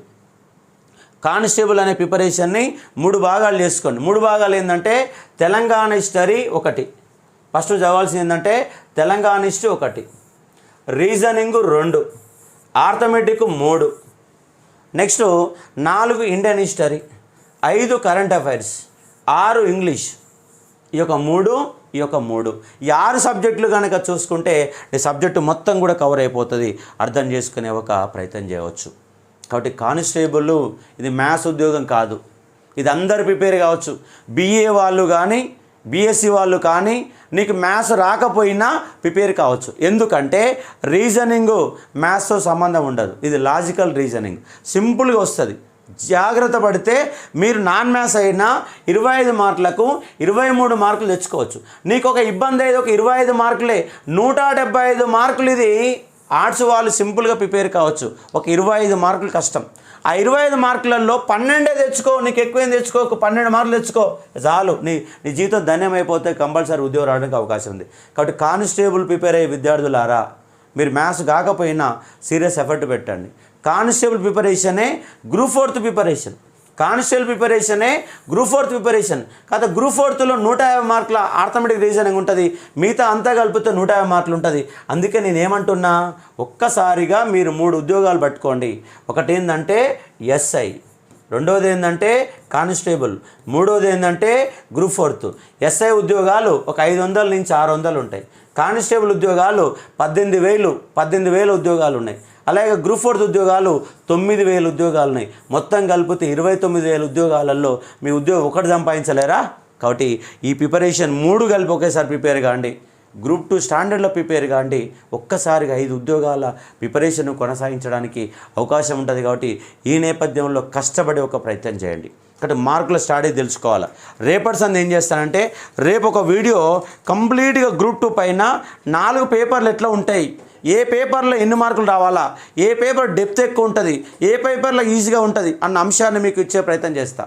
కానిస్టేబుల్ అనే ప్రిపరేషన్ని 3 భాగాలు చేసుకోండి. 3 భాగాలు ఏంటంటే తెలంగాణ హిస్టరీ 1, ఫస్ట్ చదవాల్సింది ఏంటంటే Telangana history 1, reasoning 2, arithmetic 3, next 4 Indian history, 5 current affairs, 6 English. ఈ యొక్క 3 ఈ 6 సబ్జెక్టులు కనుక చూసుకుంటే ఈ సబ్జెక్టు మొత్తం కూడా కవర్ అయిపోతుంది. అర్థం చేసుకునే ఒక ప్రయత్నం చేయవచ్చు. కాబట్టి కానిస్టేబుల్ ఇది మ్యాథ్స్ ఉద్యోగం కాదు. ఇది అందరు ప్రిపేర్ కావచ్చు. బీఏ వాళ్ళు కానీ బీఎస్సీ వాళ్ళు కానీ నీకు మ్యాథ్స్ రాకపోయినా ప్రిపేర్ కావచ్చు. ఎందుకంటే రీజనింగ్ మ్యాథ్స్తో సంబంధం ఉండదు. ఇది లాజికల్ రీజనింగ్, సింపుల్గా వస్తుంది. జాగ్రత్త పడితే మీరు నాన్ మ్యాథ్స్ అయినా 25 మార్కులకు 23 మార్కులు తెచ్చుకోవచ్చు. నీకు ఒక ఇబ్బంది అయితే ఒక 25 మార్కులే, 175 మార్కులు ఇది ఆర్ట్స్ వాళ్ళు సింపుల్గా ప్రిపేర్ కావచ్చు. ఒక 25 మార్కులు కష్టం. ఆ 25 మార్కులలో 12 తెచ్చుకో, నీకు ఎక్కువేం తెచ్చుకో, 12 మార్కులు తెచ్చుకో చాలు, నీ జీవితం ధన్యమైపోతే కంపల్సరీ ఉద్యోగం రావడానికి అవకాశం ఉంది. కాబట్టి కానిస్టేబుల్ ప్రిపేర్ అయ్యే విద్యార్థులారా, మీరు మ్యాథ్స్ కాకపోయినా సీరియస్ ఎఫర్ట్ పెట్టండి. కానిస్టేబుల్ ప్రిపరేషనే గ్రూప్ 4 ప్రిపరేషన్, కానిస్టేబుల్ ప్రిపరేషనే గ్రూప్ 4 ప్రిపరేషన్. కాదు గ్రూప్ 4లో 150 మార్కుల ఆర్థమెటిక్ రీజనింగ్ ఉంటుంది, మిగతా అంతా కలిపితే 150 మార్కులు ఉంటుంది. అందుకే నేను ఏమంటున్నా, ఒక్కసారిగా మీరు 3 ఉద్యోగాలు పట్టుకోండి. ఒకటి ఏంటంటే ఎస్ఐ, రెండవది ఏంటంటే కానిస్టేబుల్, మూడవది ఏంటంటే గ్రూప్ 4. ఎస్ఐ ఉద్యోగాలు ఒక 500 నుంచి 600 ఉంటాయి. కానిస్టేబుల్ ఉద్యోగాలు 18,000 ఉద్యోగాలు ఉన్నాయి. అలాగే గ్రూప్ 4 ఉద్యోగాలు 9,000 ఉద్యోగాలు ఉన్నాయి. మొత్తం కలిపితే 29,000 ఉద్యోగాలలో మీ ఉద్యోగం ఒకటి సంపాదించలేరా? కాబట్టి ఈ ప్రిపరేషన్ 3 కలిపి ఒకేసారి ప్రిపేర్ కాండి. గ్రూప్ 2 స్టాండర్డ్లో ప్రిపేర్ కాండి. ఒక్కసారిగా 5 ఉద్యోగాల ప్రిపరేషన్ కొనసాగించడానికి అవకాశం ఉంటుంది. కాబట్టి ఈ నేపథ్యంలో కష్టపడి ఒక ప్రయత్నం చేయండి. కాబట్టి మార్కుల స్టడీ తెలుసుకోవాలి. రేపటి సంది ఏం చేస్తానంటే, రేపు ఒక వీడియో కంప్లీట్గా గ్రూప్ 2 పైన 4 పేపర్లు ఎట్లా ఉంటాయి, ఏ పేపర్లో ఎన్ని మార్కులు రావాలా, ఏ పేపర్ డెప్త్ ఎక్కువ ఉంటుంది, ఏ పేపర్లో ఈజీగా ఉంటుంది అన్న అంశాన్ని మీకు ఇచ్చే ప్రయత్నం చేస్తా.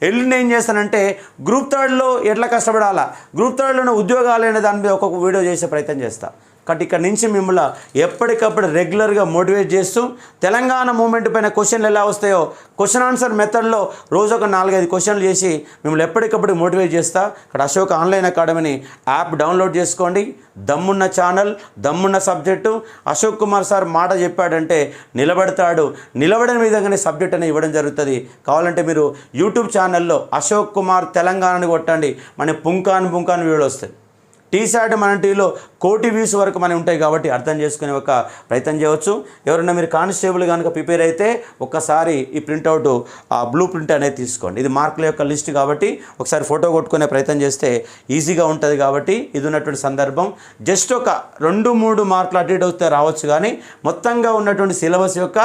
ఎల్లుండి ఏం చేస్తానంటే గ్రూప్ 3లో ఎట్లా కష్టపడాలా, గ్రూప్ 3లోనే ఉద్యోగాలు అనే దాని మీద ఒక్కొక్క వీడియో చేసే ప్రయత్నం చేస్తా. కాబట్టి ఇక్కడ నుంచి మిమ్మల్ని ఎప్పటికప్పుడు రెగ్యులర్గా మోటివేట్ చేస్తూ తెలంగాణ మూమెంట్ పైన క్వశ్చన్లు ఎలా వస్తాయో క్వశ్చన్ ఆన్సర్ మెథడ్లో రోజు ఒక 4-5 క్వశ్చన్లు చేసి మిమ్మల్ని ఎప్పటికప్పుడు మోటివేట్ చేస్తా. ఇక్కడ అశోక్ ఆన్లైన్ అకాడమీని యాప్ డౌన్లోడ్ చేసుకోండి. దమ్మున్న ఛానల్, దమ్మున్న సబ్జెక్టు. అశోక్ కుమార్ సార్ మాట చెప్పాడంటే నిలబడతాడు, నిలబడిన విధంగానే సబ్జెక్ట్ అనేది ఇవ్వడం జరుగుతుంది. కావాలంటే మీరు యూట్యూబ్ ఛానల్లో అశోక్ కుమార్ తెలంగాణని కొట్టండి, మన పుంకాన్ వీడియోలు వస్తాయి. టీశాట్ మన టీలో 1 కోటి వ్యూస్ వరకు మనవి ఉంటాయి. కాబట్టి అర్థం చేసుకునే ఒక ప్రయత్నం చేయవచ్చు. ఎవరైనా మీరు కానిస్టేబుల్ కనుక ప్రిపేర్ అయితే ఒక్కసారి ఈ ప్రింట్అవుట్, ఆ బ్లూ ప్రింట్ అనేది తీసుకోండి. ఇది మార్కుల యొక్క లిస్ట్ కాబట్టి ఒకసారి ఫోటో కొట్టుకునే ప్రయత్నం చేస్తే ఈజీగా ఉంటుంది. కాబట్టి ఇది ఉన్నటువంటి సందర్భం జస్ట్ ఒక 2-3 మార్కులు అటు ఇటు వస్తే రావచ్చు, కానీ మొత్తంగా ఉన్నటువంటి సిలబస్ యొక్క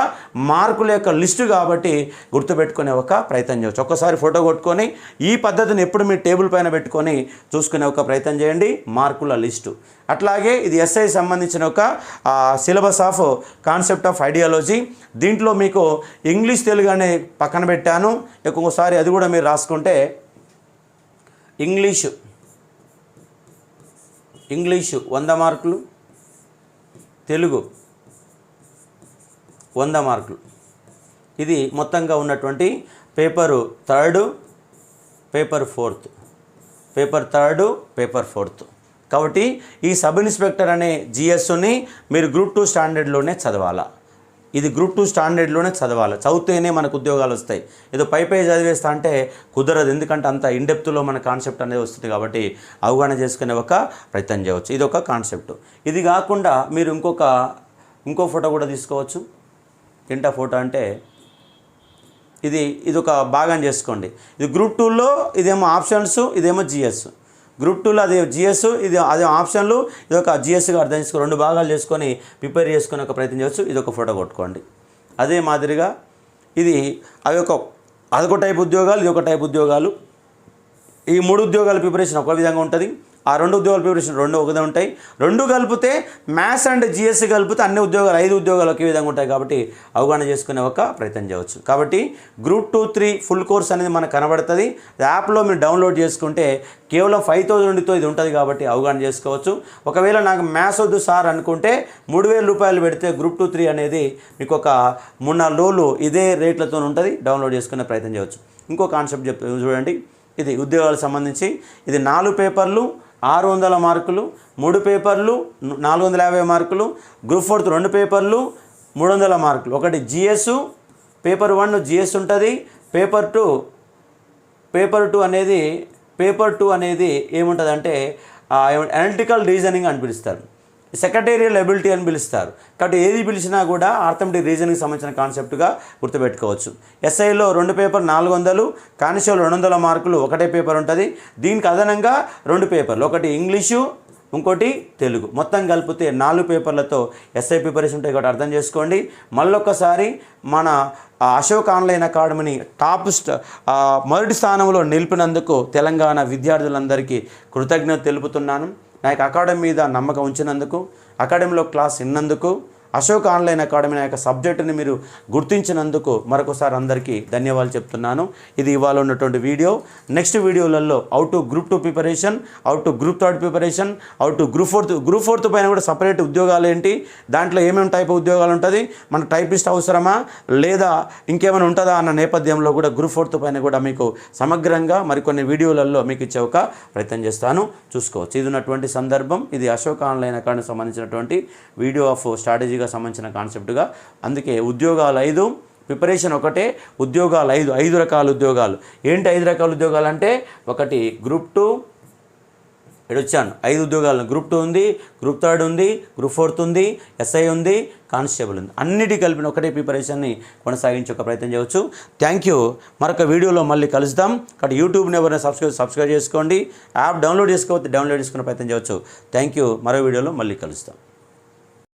మార్కుల యొక్క లిస్టు కాబట్టి గుర్తుపెట్టుకునే ఒక ప్రయత్నం చేయవచ్చు. ఒక్కసారి ఫోటో కొట్టుకొని ఈ పద్ధతిని ఎప్పుడు మీ టేబుల్ పైన పెట్టుకొని చూసుకునే ఒక ప్రయత్నం చేయండి. మార్కుల లిస్టు. అట్లాగే ఇది ఎస్ఐ సంబంధించిన ఒక syllabus of concept of ideology. దీంట్లో మీకు ఇంగ్లీష్ తెలుగు అనే పక్కన పెట్టాను. ఇంకొకసారి అది కూడా మీరు రాసుకుంటే ఇంగ్లీషు 100 మార్కులు, తెలుగు 100 మార్కులు. ఇది మొత్తంగా ఉన్నటువంటి పేపరు 3, పేపర్ 4, పేపర్ 3, పేపర్ 4. కాబట్టి ఈ సబ్ ఇన్స్పెక్టర్ అనే జిఎస్ని మీరు గ్రూప్ 2 స్టాండర్డ్లోనే చదవాలా. ఇది గ్రూప్ 2 స్టాండర్డ్లోనే చదవాలి. చదివితేనే మనకు ఉద్యోగాలు వస్తాయి. ఏదో పై చదివేస్తా అంటే కుదరదు, ఎందుకంటే అంత ఇన్డెప్త్లో మన కాన్సెప్ట్ అనేది వస్తుంది. కాబట్టి అవగాహన చేసుకునే ఒక ప్రయత్నం చేయవచ్చు. ఇది ఒక కాన్సెప్ట్. ఇది కాకుండా మీరు ఇంకో ఫోటో కూడా తీసుకోవచ్చు. ఏంటా ఫోటో అంటే ఇది ఒక భాగం చేసుకోండి. ఇది గ్రూప్ 2లో ఇదేమో ఆప్షన్స్, ఇదేమో జిఎస్. గ్రూప్ 2లో అదే జిఎస్, అదే ఆప్షన్లు, ఇది ఒక జిఎస్గా అర్థం చేసుకొని 2 భాగాలు చేసుకొని ప్రిపేర్ చేసుకుని ఒక ప్రయత్నం చేయవచ్చు. ఇది ఒక ఫోటో కొట్టుకోండి. అదే మాదిరిగా అదొక టైప్ ఉద్యోగాలు, ఇది ఒక టైప్ ఉద్యోగాలు. ఈ 3 ఉద్యోగాల ప్రిపరేషన్ ఒక విధంగా ఉంటుంది. ఆ 2 ఉద్యోగాల ప్రిపరేషన్ 2 ఒకదే ఉంటాయి. 2 కలిపితే మ్యాథ్స్ అండ్ జిఎస్ కలిపితే అన్ని ఉద్యోగాలు 5 ఉద్యోగాలు ఒకే విధంగా ఉంటాయి. కాబట్టి అవగాహన చేసుకునే ఒక ప్రయత్నం చేయవచ్చు. కాబట్టి గ్రూప్ 2-3 ఫుల్ కోర్స్ అనేది మనకు కనబడుతుంది. యాప్లో మీరు డౌన్లోడ్ చేసుకుంటే కేవలం 5,000తో ఇది ఉంటుంది. కాబట్టి అవగాహన చేసుకోవచ్చు. ఒకవేళ నాకు మ్యాథ్స్ వద్దు సార్ అనుకుంటే 3,000 రూపాయలు పెడితే గ్రూప్ 2-3 అనేది మీకు ఒక 3-4 రోజులు ఇదే రేట్లతో ఉంటుంది. డౌన్లోడ్ చేసుకునే ప్రయత్నం చేయవచ్చు. ఇంకో కాన్సెప్ట్ చూడండి. ఇది ఉద్యోగాలకు సంబంధించి ఇది 4 పేపర్లు 600 మార్కులు, 3 పేపర్లు 450 మార్కులు, గ్రూప్ 4 2 పేపర్లు 300 మార్కులు. ఒకటి జిఎస్, పేపర్ 1 జిఎస్ ఉంటుంది. పేపర్ 2 అనేది ఏముంటుందంటే అనలిటికల్ రీజనింగ్ అని పిలుస్తారు, సెక్రటేరియల్ ఎబిలిటీ అని పిలుస్తారు. కాబట్టి ఏది పిలిచినా కూడా ఆర్థమెటిక్ రీజనింగ్కి సంబంధించిన కాన్సెప్ట్గా గుర్తుపెట్టుకోవచ్చు. ఎస్ఐలో 2 పేపర్ 400, కానిస్టేబుల్ 200 మార్కులు ఒకటే పేపర్ ఉంటుంది. దీనికి అదనంగా 2 పేపర్లు, ఒకటి ఇంగ్లీషు, ఇంకోటి తెలుగు. మొత్తం కలిపితే 4 పేపర్లతో ఎస్ఐ ప్రిపరేషన్ ఉంటాయి. కాబట్టి అర్థం చేసుకోండి. మళ్ళొక్కసారి మన అశోక్ ఆన్లైన్ అకాడమీని మొదటి స్థానంలో నిలిపినందుకు తెలంగాణ విద్యార్థులందరికీ కృతజ్ఞత తెలుపుతున్నాను. నాకు అకాడమీ మీద నమ్మకం ఉంచినందుకు, అకాడమీలో క్లాస్ విన్నందుకు, అశోక్ ఆన్లైన్ అకాడమీ యొక్క సబ్జెక్టుని మీరు గుర్తించినందుకు మరొకసారి అందరికీ ధన్యవాదాలు చెప్తున్నాను. ఇది ఇవాళ ఉన్నటువంటి వీడియో. నెక్స్ట్ వీడియోలలో how to group 2 preparation, how to group 3 preparation, how to group 4 పైన కూడా సపరేట్ ఉద్యోగాలు ఏంటి, దాంట్లో ఏమేమి టైప్ ఉద్యోగాలు ఉంటుంది, మన టైపిస్ట్ అవసరమా లేదా ఇంకేమైనా ఉంటుందా అన్న నేపథ్యంలో కూడా గ్రూప్ 4 పైన కూడా మీకు సమగ్రంగా మరికొన్ని వీడియోలలో మీకు ఇచ్చే ఒక ప్రయత్నం చేస్తాను, చూసుకోవచ్చు. ఇది ఉన్నటువంటి సందర్భం. ఇది అశోక్ ఆన్లైన్ అకాడమీకి సంబంధించినటువంటి వీడియో ఆఫ్ స్ట్రాటజీగా సంబంధించిన కాన్సెప్ట్గా. అందుకే ఉద్యోగాలు 5, ప్రిపరేషన్ ఒకటే, ఉద్యోగాలు 5 రకాల ఉద్యోగాలు. ఏంటి 5 రకాల ఉద్యోగాలు అంటే, ఒకటి గ్రూప్ 2, ఇక్కడ వచ్చాను 5 ఉద్యోగాలు. గ్రూప్ 2 ఉంది, గ్రూప్ 3 ఉంది, గ్రూప్ 4 ఉంది, ఎస్ఐ ఉంది, కానిస్టేబుల్ ఉంది. అన్నిటి కలిపిన ఒకటే ప్రిపరేషన్ని కొనసాగించే ఒక ప్రయత్నం చేయవచ్చు. Thank you. మరొక వీడియోలో మళ్ళీ కలుద్దాం. కాబట్టి యూట్యూబ్ని ఎవరైనా సబ్స్క్రైబ్ చేసుకోండి. యాప్ డౌన్లోడ్ చేసుకోవచ్చు, డౌన్లోడ్ చేసుకునే ప్రయత్నం చేయవచ్చు. Thank you. మరో వీడియోలో మళ్ళీ కలుస్తాం.